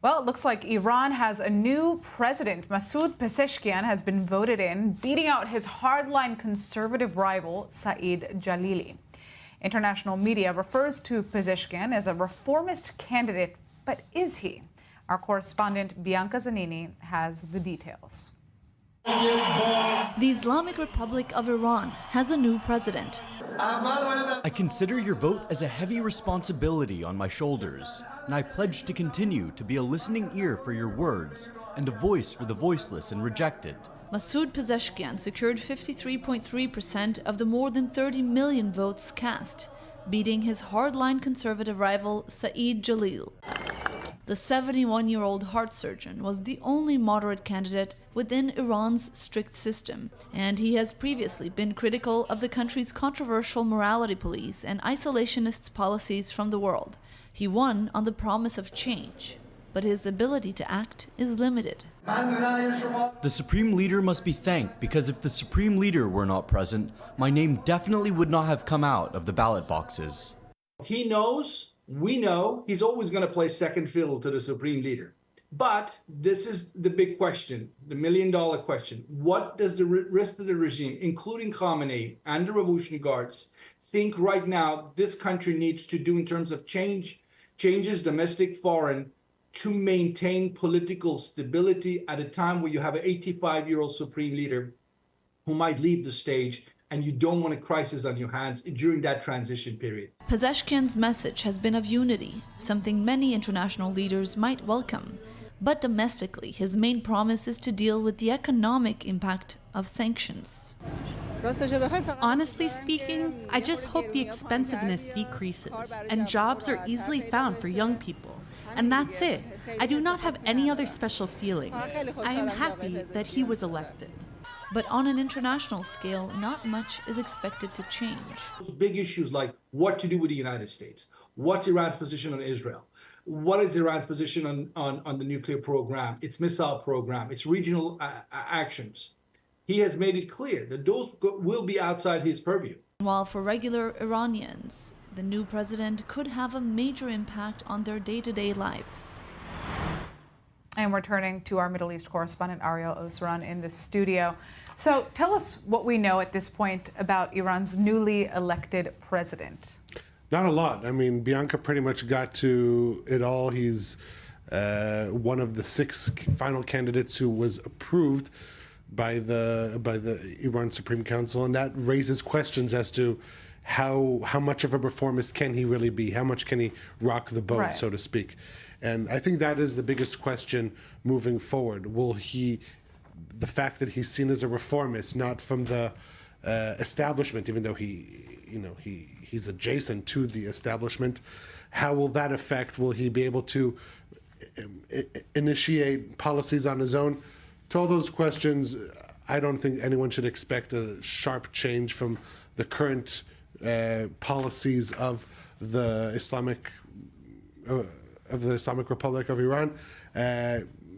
Well, it looks like Iran has a new president. Masoud Pezeshkian has been voted in, beating out his hardline conservative rival, Saeed Jalili. International media refers to Pezeshkian as a reformist candidate, but is he? Our correspondent Bianca Zanini has the details. The Islamic Republic of Iran has a new president. I consider your vote as a heavy responsibility on my shoulders, and I pledge to continue to be a listening ear for your words and a voice for the voiceless and rejected. Masoud Pezeshkian secured 53.3% of the more than 30 million votes cast, beating his hardline conservative rival Saeed Jalil. The 71-year-old heart surgeon was the only moderate candidate within Iran's strict system, and he has previously been critical of the country's controversial morality police and isolationist policies from the world. He won on the promise of change, but his ability to act is limited. The Supreme Leader must be thanked because if the Supreme Leader were not present, my name definitely would not have come out of the ballot boxes. He knows, we know, he's always going to play second fiddle to the Supreme Leader. But this is the big question, the million-dollar question. What does the rest of the regime, including Khamenei and the Revolutionary Guards, think right now this country needs to do in terms of changes, domestic, foreign, to maintain political stability at a time where you have an 85-year-old Supreme Leader who might leave the stage, and you don't want a crisis on your hands during that transition period. Pezeshkian's message has been of unity, something many international leaders might welcome. But domestically, his main promise is to deal with the economic impact of sanctions. Honestly speaking, I just hope the expensiveness decreases and jobs are easily found for young people. And that's it. I do not have any other special feelings. I am happy that he was elected. But on an international scale, not much is expected to change. Big issues like what to do with the United States, what's Iran's position on Israel, what is Iran's position on the nuclear program, its missile program, its regional actions. He has made it clear that those will be outside his purview. While for regular Iranians, the new president could have a major impact on their day-to-day lives. And we're turning to our Middle East correspondent, Ariel Osran, in the studio. So tell us what we know at this point about Iran's newly elected president. Not a lot. I mean, Bianca pretty much got to it all. He's one of the 6 final candidates who was approved by the Iran Supreme Council, and that raises questions as to how much of a reformist can he really be? How much can he rock the boat, right, so to speak? And I think that is the biggest question moving forward. Will he, the fact that he's seen as a reformist, not from the establishment, even though he's adjacent to the establishment, how will that affect? Will he be able to initiate policies on his own? To all those questions, I don't think anyone should expect a sharp change from the current policies of the Islamic Republic of Iran,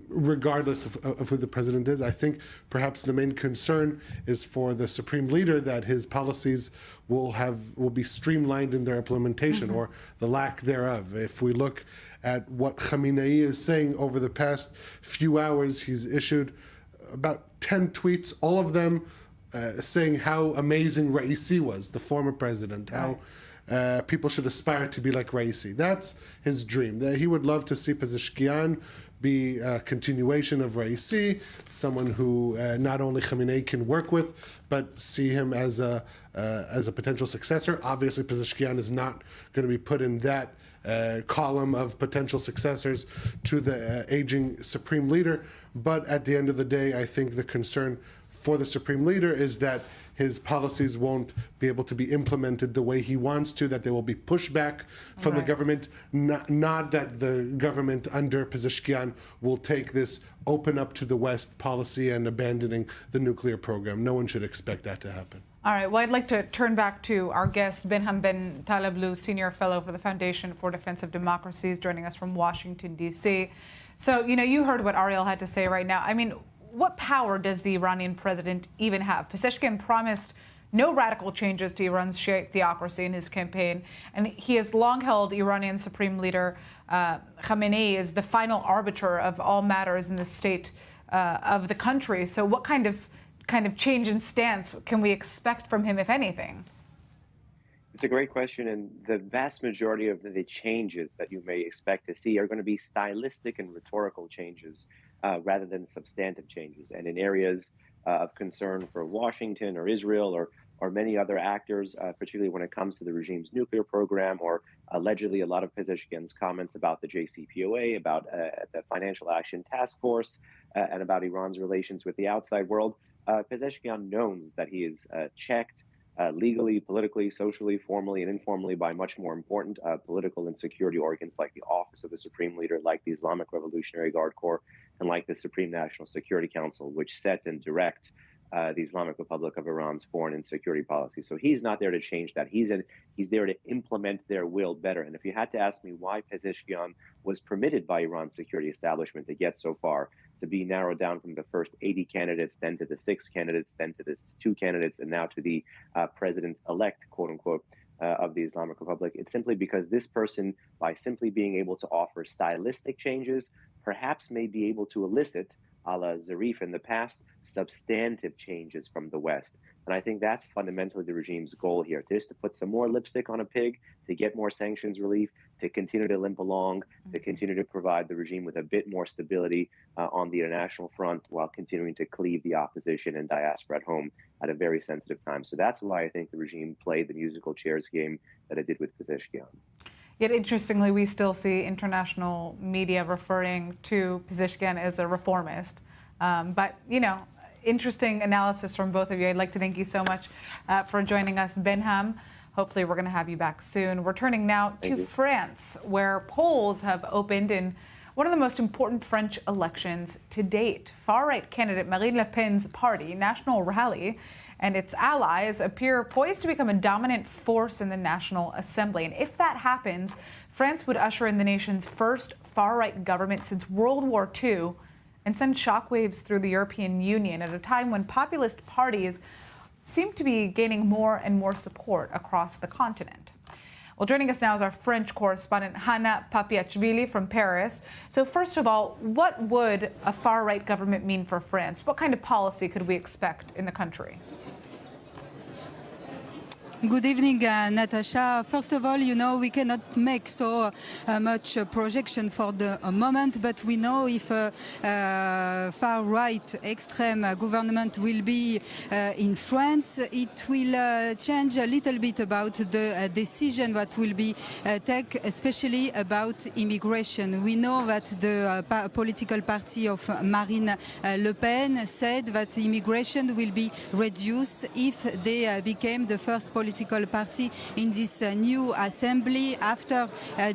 regardless of who the president is. I think perhaps the main concern is for the Supreme Leader that his policies will be streamlined in their implementation, or the lack thereof. If we look at what Khamenei is saying over the past few hours, he's issued about 10 tweets, all of them saying how amazing Raisi was, the former president, how people should aspire to be like Raisi. That's his dream. He would love to see Pezeshkian be a continuation of Raisi, someone who not only Khamenei can work with, but see him as a potential successor. Obviously, Pezeshkian is not going to be put in that column of potential successors to the aging Supreme Leader. But at the end of the day, I think the concern for the Supreme Leader is that his policies won't be able to be implemented the way he wants to, that there will be pushback from the government, not that the government under Pezeshkian will take this open up to the West policy and abandoning the nuclear program. No one should expect that to happen. All right. Well, I'd like to turn back to our guest, Benham Ben Taleblu, Senior Fellow for the Foundation for Defense of Democracies, joining us from Washington, D.C. So, you heard what Ariel had to say right now. I mean, what power does the Iranian president even have? Pezeshkian promised no radical changes to Iran's Shiite theocracy in his campaign, and he has long held Iranian Supreme Leader Khamenei as the final arbiter of all matters in the state of the country. So what kind of change in stance can we expect from him, if anything? It's a great question, and the vast majority of the changes that you may expect to see are going to be stylistic and rhetorical changes rather than substantive changes. And in areas of concern for Washington or Israel or many other actors, particularly when it comes to the regime's nuclear program, or allegedly a lot of Pezeshkian's comments about the JCPOA, about the Financial Action Task Force, and about Iran's relations with the outside world, Pezeshkian knows that he is checked legally, politically, socially, formally, and informally by much more important political and security organs like the Office of the Supreme Leader, like the Islamic Revolutionary Guard Corps, and like the Supreme National Security Council, which set and direct the Islamic Republic of Iran's foreign and security policy. So he's not there to change that. He's there to implement their will better. And if you had to ask me why Pezeshkian was permitted by Iran's security establishment to get so far, to be narrowed down from the first 80 candidates, then to the 6 candidates, then to the 2 candidates, and now to the president-elect, quote unquote, of the Islamic Republic, it's simply because this person, by simply being able to offer stylistic changes, perhaps may be able to elicit, a la Zarif in the past, substantive changes from the West. And I think that's fundamentally the regime's goal here, just to put some more lipstick on a pig, to get more sanctions relief, to continue to limp along, to continue to provide the regime with a bit more stability on the international front, while continuing to cleave the opposition and diaspora at home at a very sensitive time. So that's why I think the regime played the musical chairs game that it did with Pezeshkian. Yet, interestingly, we still see international media referring to Pezeshkian as a reformist. But, interesting analysis from both of you. I'd like to thank you so much for joining us, Benham. Hopefully, we're going to have you back soon. We're turning now to France, where polls have opened in one of the most important French elections to date. Far-right candidate Marine Le Pen's party, National Rally, and its allies appear poised to become a dominant force in the National Assembly. And if that happens, France would usher in the nation's first far-right government since World War II and send shockwaves through the European Union at a time when populist parties seem to be gaining more and more support across the continent. Well, joining us now is our French correspondent, Hannah Papiachvili from Paris. So first of all, what would a far-right government mean for France? What kind of policy could we expect in the country? Good evening, Natasha. First of all, we cannot make so much projection for the moment, but we know if far-right extreme government will be in France, it will change a little bit about the decision that will be taken, especially about immigration. We know that the political party of Marine Le Pen said that immigration will be reduced if they became the first political party in this new assembly after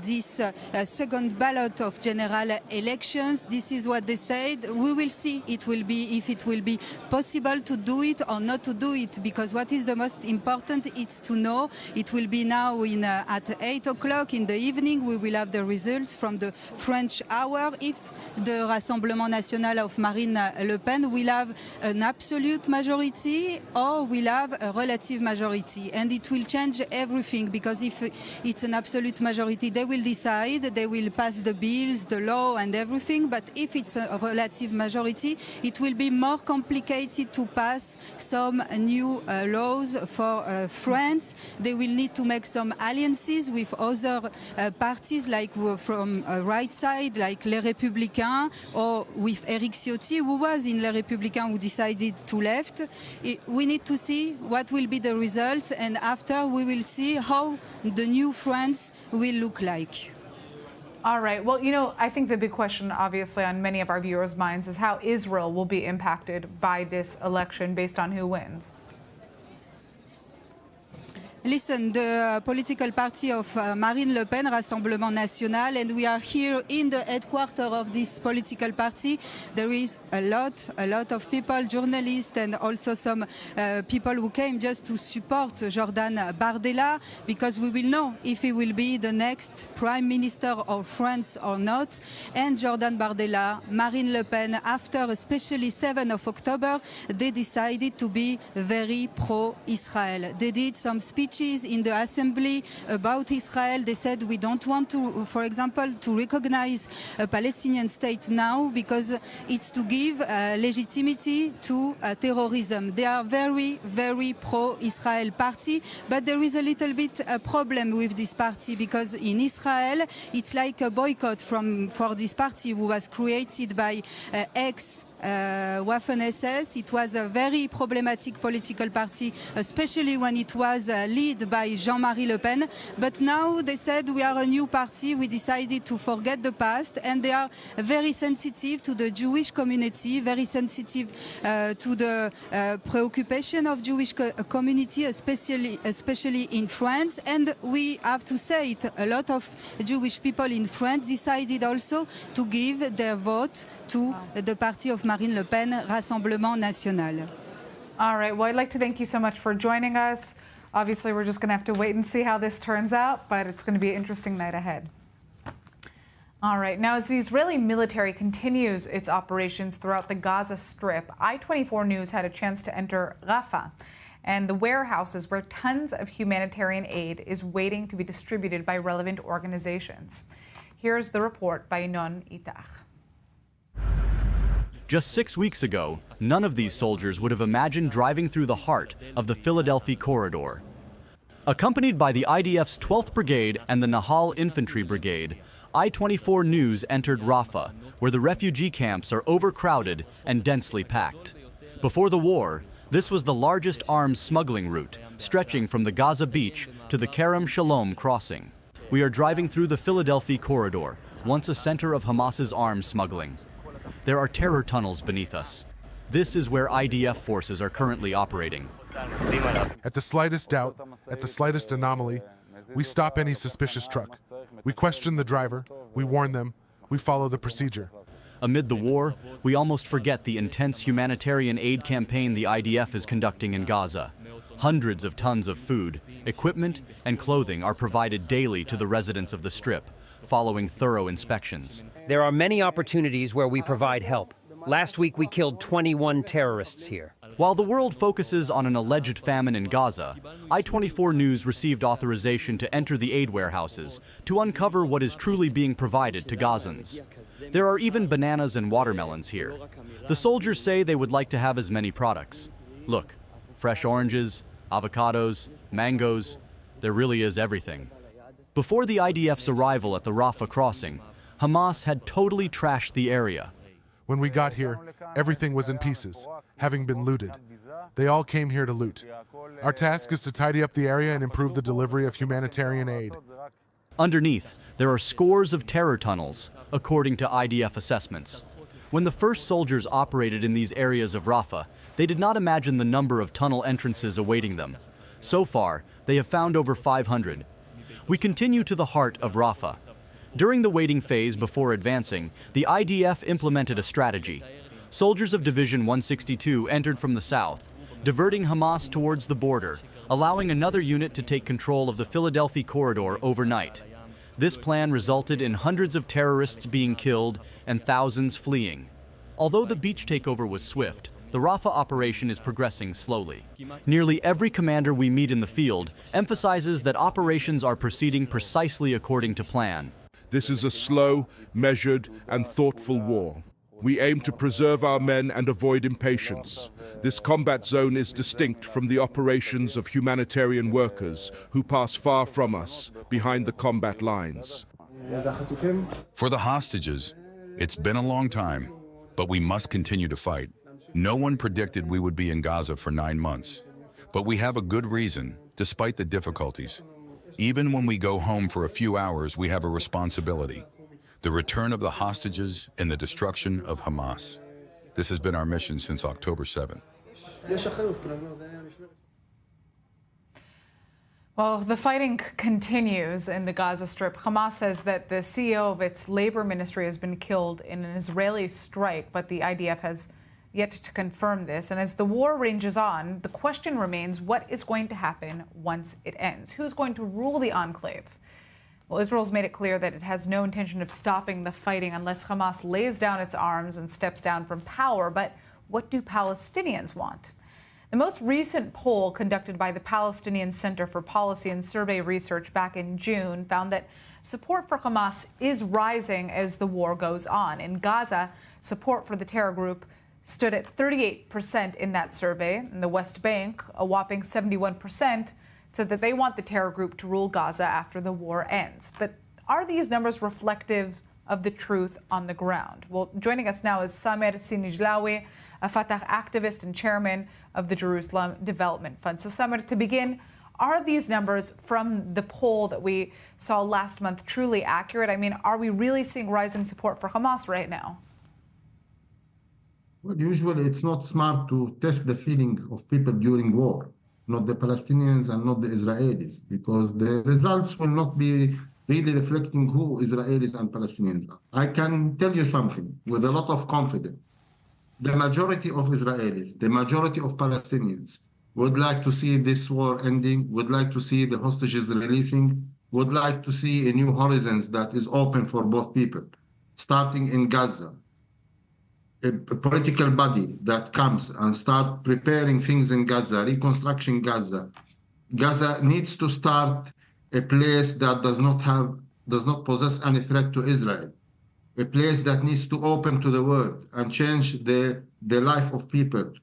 this second ballot of general elections. This is what they said. We will see if it will be possible to do it or not to do it, because what is the most important is to know. It will be now at 8 o'clock in the evening. We will have the results from the French hour. If the Rassemblement National of Marine Le Pen will have an absolute majority or will have a relative majority. And it will change everything, because if it's an absolute majority, they will decide, they will pass the bills, the law and everything. But if it's a relative majority, it will be more complicated to pass some new laws for France. They will need to make some alliances with other parties, like from right side, like Les Républicains, or with Éric Ciotti, who was in Les Républicains, who decided to left. We need to see what will be the results, and after we will see how the new France will look like. All right. Well, I think the big question, obviously, on many of our viewers' minds is how Israel will be impacted by this election based on who wins. Listen, the political party of Marine Le Pen, Rassemblement National, and we are here in the headquarters of this political party. There is a lot of people, journalists, and also some people who came just to support Jordan Bardella, because we will know if he will be the next Prime Minister of France or not. And Jordan Bardella, Marine Le Pen, after especially 7th of October, they decided to be very pro-Israel. They did some speeches in the assembly about Israel. They said we don't want to, for example, to recognize a Palestinian state now because it's to give legitimacy to terrorism. They are very pro-Israel party, but there is a little bit a problem with this party because in Israel it's like a boycott for this party who was created by Waffen-SS. It was a very problematic political party, especially when it was led by Jean-Marie Le Pen. But now they said we are a new party, we decided to forget the past, and they are very sensitive to the Jewish community, very sensitive to the preoccupation of Jewish community, especially in France. And we have to say it, a lot of Jewish people in France decided also to give their vote to the party of Marine Le Pen, Rassemblement National. All right. Well, I'd like to thank you so much for joining us. Obviously, we're just going to have to wait and see how this turns out, but it's going to be an interesting night ahead. All right. Now, as the Israeli military continues its operations throughout the Gaza Strip, I-24 News had a chance to enter Rafah and the warehouses where tons of humanitarian aid is waiting to be distributed by relevant organizations. Here's the report by Non Itach. Just 6 weeks ago, none of these soldiers would have imagined driving through the heart of the Philadelphia corridor. Accompanied by the IDF's 12th Brigade and the Nahal Infantry Brigade, I-24 News entered Rafah, where the refugee camps are overcrowded and densely packed. Before the war, this was the largest arms smuggling route, stretching from the Gaza beach to the Kerem Shalom crossing. We are driving through the Philadelphia corridor, once a center of Hamas's arms smuggling. There are terror tunnels beneath us. This is where IDF forces are currently operating. At the slightest doubt, at the slightest anomaly, we stop any suspicious truck. We question the driver, we warn them, we follow the procedure. Amid the war, we almost forget the intense humanitarian aid campaign the IDF is conducting in Gaza. Hundreds of tons of food, equipment, and clothing are provided daily to the residents of the Strip, following thorough inspections. There are many opportunities where we provide help. Last week we killed 21 terrorists here. While the world focuses on an alleged famine in Gaza, I-24 News received authorization to enter the aid warehouses to uncover what is truly being provided to Gazans. There are even bananas and watermelons here. The soldiers say they would like to have as many products. Look, fresh oranges, avocados, mangoes, there really is everything. Before the IDF's arrival at the Rafah crossing, Hamas had totally trashed the area. When we got here, everything was in pieces, having been looted. They all came here to loot. Our task is to tidy up the area and improve the delivery of humanitarian aid. Underneath, there are scores of terror tunnels, according to IDF assessments. When the first soldiers operated in these areas of Rafah, they did not imagine the number of tunnel entrances awaiting them. So far, they have found over 500. We continue to the heart of Rafah. During the waiting phase before advancing, the IDF implemented a strategy. Soldiers of Division 162 entered from the south, diverting Hamas towards the border, allowing another unit to take control of the Philadelphia corridor overnight. This plan resulted in hundreds of terrorists being killed and thousands fleeing. Although the beach takeover was swift, the Rafah operation is progressing slowly. Nearly every commander we meet in the field emphasizes that operations are proceeding precisely according to plan. This is a slow, measured, and thoughtful war. We aim to preserve our men and avoid impatience. This combat zone is distinct from the operations of humanitarian workers who pass far from us, behind the combat lines. For the hostages, it's been a long time, but we must continue to fight. No one predicted we would be in Gaza for 9 months, but we have a good reason, despite the difficulties. Even when we go home for a few hours, we have a responsibility. The return of the hostages and the destruction of Hamas. This has been our mission since October 7th. Well, the fighting continues in the Gaza Strip. Hamas says that the CEO of its labor ministry has been killed in an Israeli strike, but the IDF has yet to confirm this. And as the war rages on, the question remains, what is going to happen once it ends? Who's going to rule the enclave? Well, Israel's made it clear that it has no intention of stopping the fighting unless Hamas lays down its arms and steps down from power. But what do Palestinians want? The most recent poll conducted by the Palestinian Center for Policy and Survey Research back in June found that support for Hamas is rising as the war goes on. In Gaza, support for the terror group stood at 38% in that survey. In the West Bank, a whopping 71% said that they want the terror group to rule Gaza after the war ends. But are these numbers reflective of the truth on the ground? Well, joining us now is Samer Sinijlawi, a Fatah activist and chairman of the Jerusalem Development Fund. So, Samer, to begin, are these numbers from the poll that we saw last month truly accurate? I mean, are we really seeing rising support for Hamas right now? Well, usually it's not smart to test the feeling of people during war, not the Palestinians and not the Israelis, because the results will not be really reflecting who Israelis and Palestinians are. I can tell you something with a lot of confidence. The majority of Israelis, the majority of Palestinians would like to see this war ending, would like to see the hostages releasing, would like to see a new horizons that is open for both people, starting in Gaza. A political body that comes and start preparing things in Gaza, reconstruction Gaza. Gaza needs to start a place that does not possess any threat to Israel. A place that needs to open to the world and change the life of people.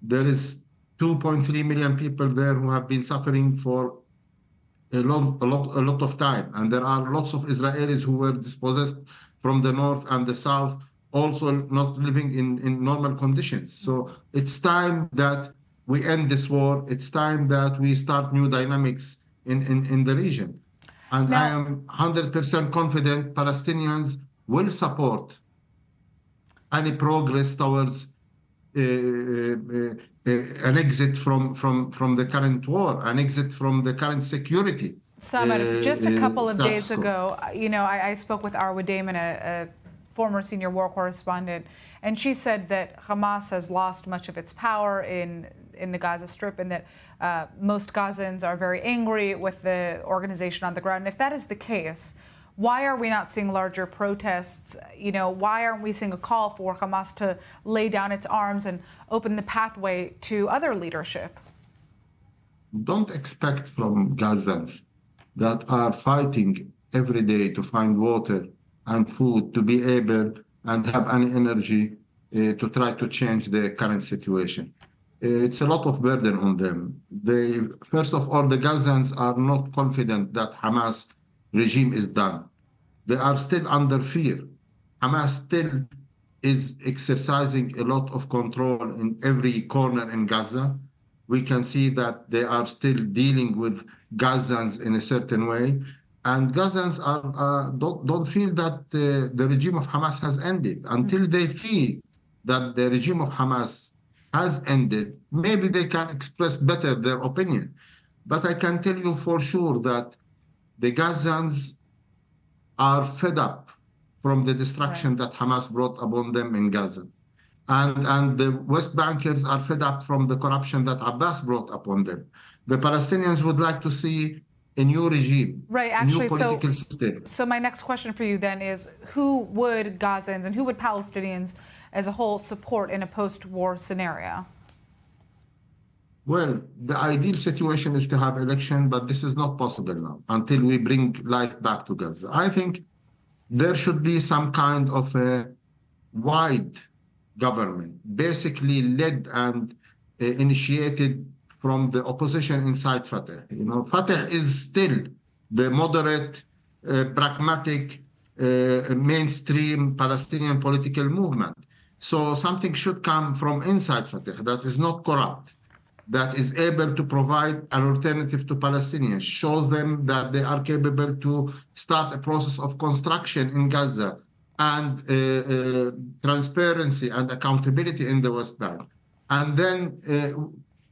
There is 2.3 million people there who have been suffering for a lot of time. And there are lots of Israelis who were dispossessed from the north and the south, also not living in normal conditions. So it's time that we end this war. It's time that we start new dynamics in the region. And now, I am 100% confident Palestinians will support any progress towards an exit from the current war, an exit from the current security. Samer, just a couple of days ago, I spoke with Arwa Damon, a former senior war correspondent, and she said that Hamas has lost much of its power in the Gaza Strip and that most Gazans are very angry with the organization on the ground. And if that is the case, why are we not seeing larger protests? Why aren't we seeing a call for Hamas to lay down its arms and open the pathway to other leadership? Don't expect from Gazans that are fighting every day to find water and food to be able and have any energy to try to change the current situation. It's a lot of burden on them. First of all, the Gazans are not confident that Hamas regime is done. They are still under fear. Hamas still is exercising a lot of control in every corner in Gaza. We can see that they are still dealing with Gazans in a certain way. And Gazans don't feel that the regime of Hamas has ended. Until they feel that the regime of Hamas has ended, maybe they can express better their opinion. But I can tell you for sure that the Gazans are fed up from the destruction that Hamas brought upon them in Gaza. And the West Bankers are fed up from the corruption that Abbas brought upon them. The Palestinians would like to see a new regime, right, actually, new political system. So my next question for you then is, who would Gazans and who would Palestinians as a whole support in a post-war scenario? Well, the ideal situation is to have election, but this is not possible now until we bring life back to Gaza. I think there should be some kind of a wide government, basically led and initiated from the opposition inside Fatah. Fatah is still the moderate, pragmatic, mainstream Palestinian political movement. So something should come from inside Fatah that is not corrupt, that is able to provide an alternative to Palestinians, show them that they are capable to start a process of construction in Gaza and transparency and accountability in the West Bank. And then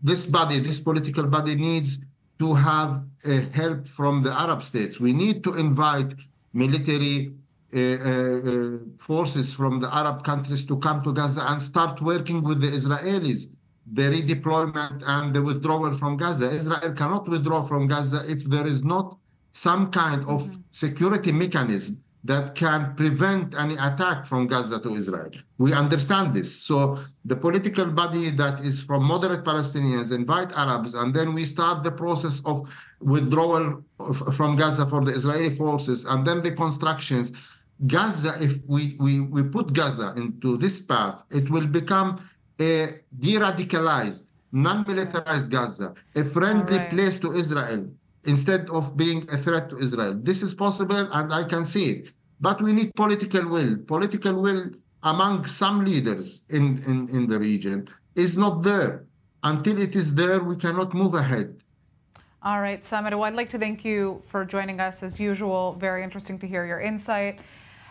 this political body needs to have help from the Arab states. We need to invite military forces from the Arab countries to come to Gaza and start working with the Israelis, the redeployment and the withdrawal from Gaza. Israel cannot withdraw from Gaza if there is not some kind of security mechanism that can prevent any attack from Gaza to Israel. We understand this. So the political body that is from moderate Palestinians invite Arabs, and then we start the process of withdrawal from Gaza for the Israeli forces, and then reconstructions. Gaza, if we put Gaza into this path, it will become a de-radicalized, non-militarized Gaza, a friendly place to Israel, instead of being a threat to Israel. This is possible, and I can see it. But we need political will among some leaders in the region is not there. Until it is there, we cannot move ahead. All right, Samir, I'd like to thank you for joining us as usual. Very interesting to hear your insight.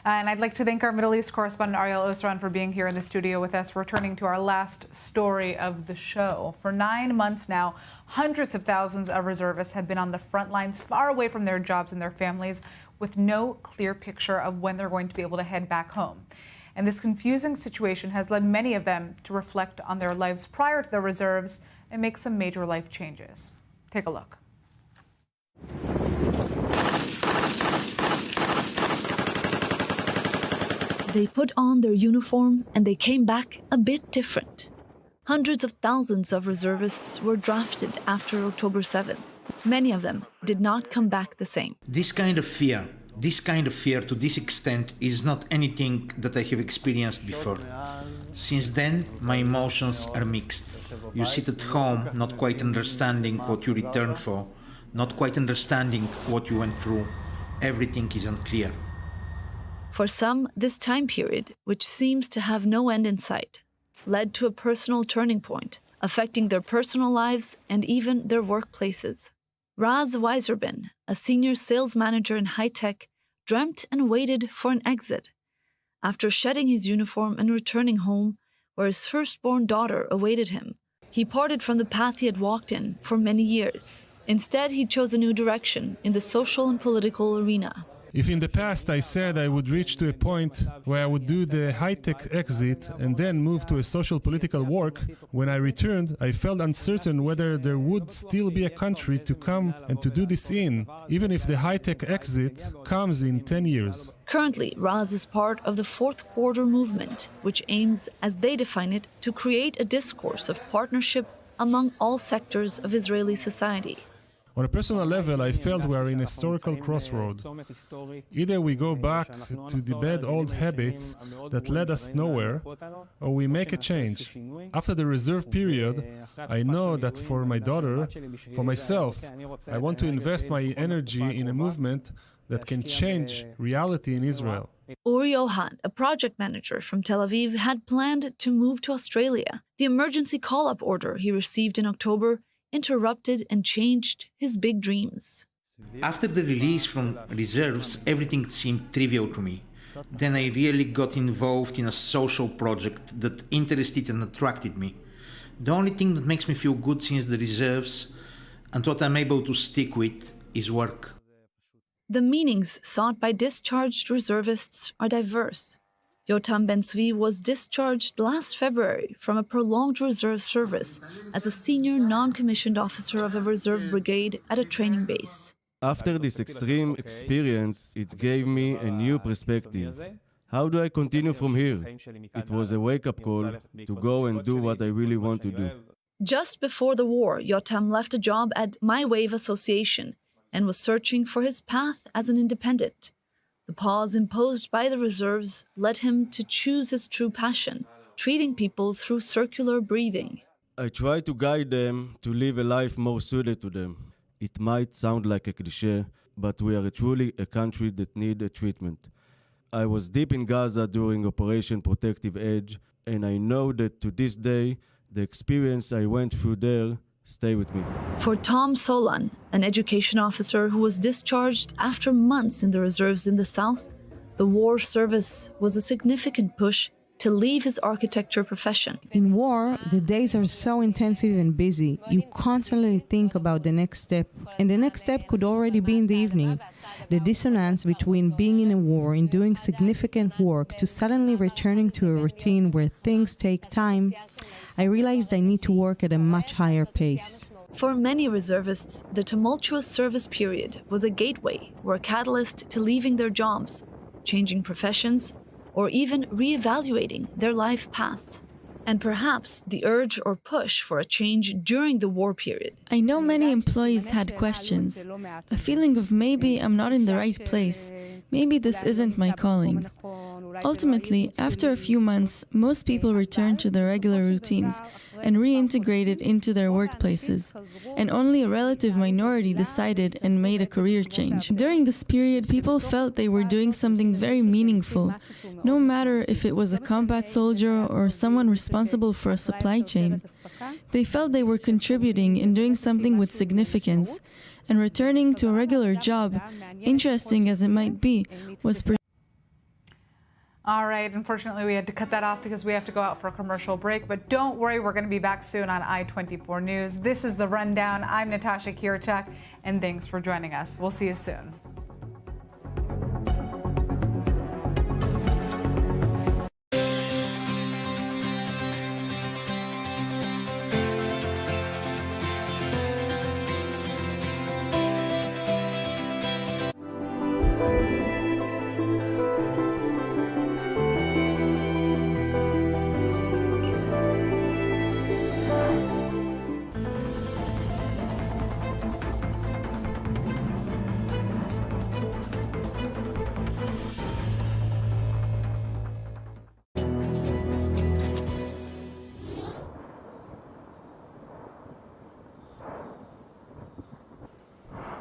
And I'd like to thank our Middle East correspondent, Ariel Osran, for being here in the studio with us. We're turning to our last story of the show. For 9 months now, hundreds of thousands of reservists have been on the front lines, far away from their jobs and their families, with no clear picture of when they're going to be able to head back home. And this confusing situation has led many of them to reflect on their lives prior to the reserves and make some major life changes. Take a look. They put on their uniform and they came back a bit different. Hundreds of thousands of reservists were drafted after October 7th. Many of them did not come back the same. This kind of fear to this extent is not anything that I have experienced before. Since then, my emotions are mixed. You sit at home not quite understanding what you returned for, not quite understanding what you went through. Everything is unclear. For some, this time period, which seems to have no end in sight, led to a personal turning point, affecting their personal lives and even their workplaces. Raz Weiserbin, a senior sales manager in high-tech, dreamt and waited for an exit. After shedding his uniform and returning home, where his firstborn daughter awaited him, he parted from the path he had walked in for many years. Instead, he chose a new direction in the social and political arena. If in the past I said I would reach to a point where I would do the high-tech exit and then move to a social political work, when I returned, I felt uncertain whether there would still be a country to come and to do this in, even if the high-tech exit comes in 10 years. Currently, Raz is part of the Fourth Quarter movement, which aims, as they define it, to create a discourse of partnership among all sectors of Israeli society. On a personal level, I felt we are in a historical crossroad. Either we go back to the bad old habits that led us nowhere, or we make a change. After the reserve period, I know that for my daughter, for myself, I want to invest my energy in a movement that can change reality in Israel. Uri Ohan, a project manager from Tel Aviv, had planned to move to Australia. The emergency call-up order he received in October interrupted and changed his big dreams. After the release from reserves, everything seemed trivial to me. Then I really got involved in a social project that interested and attracted me. The only thing that makes me feel good since the reserves and what I'm able to stick with is work. The meanings sought by discharged reservists are diverse. Yotam Ben-Zvi was discharged last February from a prolonged reserve service as a senior non-commissioned officer of a reserve brigade at a training base. After this extreme experience, it gave me a new perspective. How do I continue from here? It was a wake-up call to go and do what I really want to do. Just before the war, Yotam left a job at My Wave Association and was searching for his path as an independent. The pause imposed by the reserves led him to choose his true passion, treating people through circular breathing. I try to guide them to live a life more suited to them. It might sound like a cliché, but we are truly a country that needs a treatment. I was deep in Gaza during Operation Protective Edge, and I know that to this day, the experience I went through there stay with me. For Tom Solan, an education officer who was discharged after months in the reserves in the south, the war service was a significant push to leave his architecture profession. In war, the days are so intensive and busy. You constantly think about the next step, and the next step could already be in the evening. The dissonance between being in a war and doing significant work to suddenly returning to a routine where things take time, I realized I need to work at a much higher pace. For many reservists, the tumultuous service period was a gateway or a catalyst to leaving their jobs, changing professions, or even reevaluating their life paths. And perhaps the urge or push for a change during the war period. I know many employees had questions, a feeling of maybe I'm not in the right place, maybe this isn't my calling. Ultimately, after a few months, most people returned to their regular routines and reintegrated into their workplaces, and only a relative minority decided and made a career change. During this period, people felt they were doing something very meaningful, no matter if it was a combat soldier or someone responsible for a supply chain. They felt they were contributing and doing something with significance, and returning to a regular job, interesting as it might be, was All right, unfortunately we had to cut that off because we have to go out for a commercial break, but don't worry, we're going to be back soon on I-24 News. This is The Rundown. I'm Natasha Kirchak, and thanks for joining us. We'll see you soon.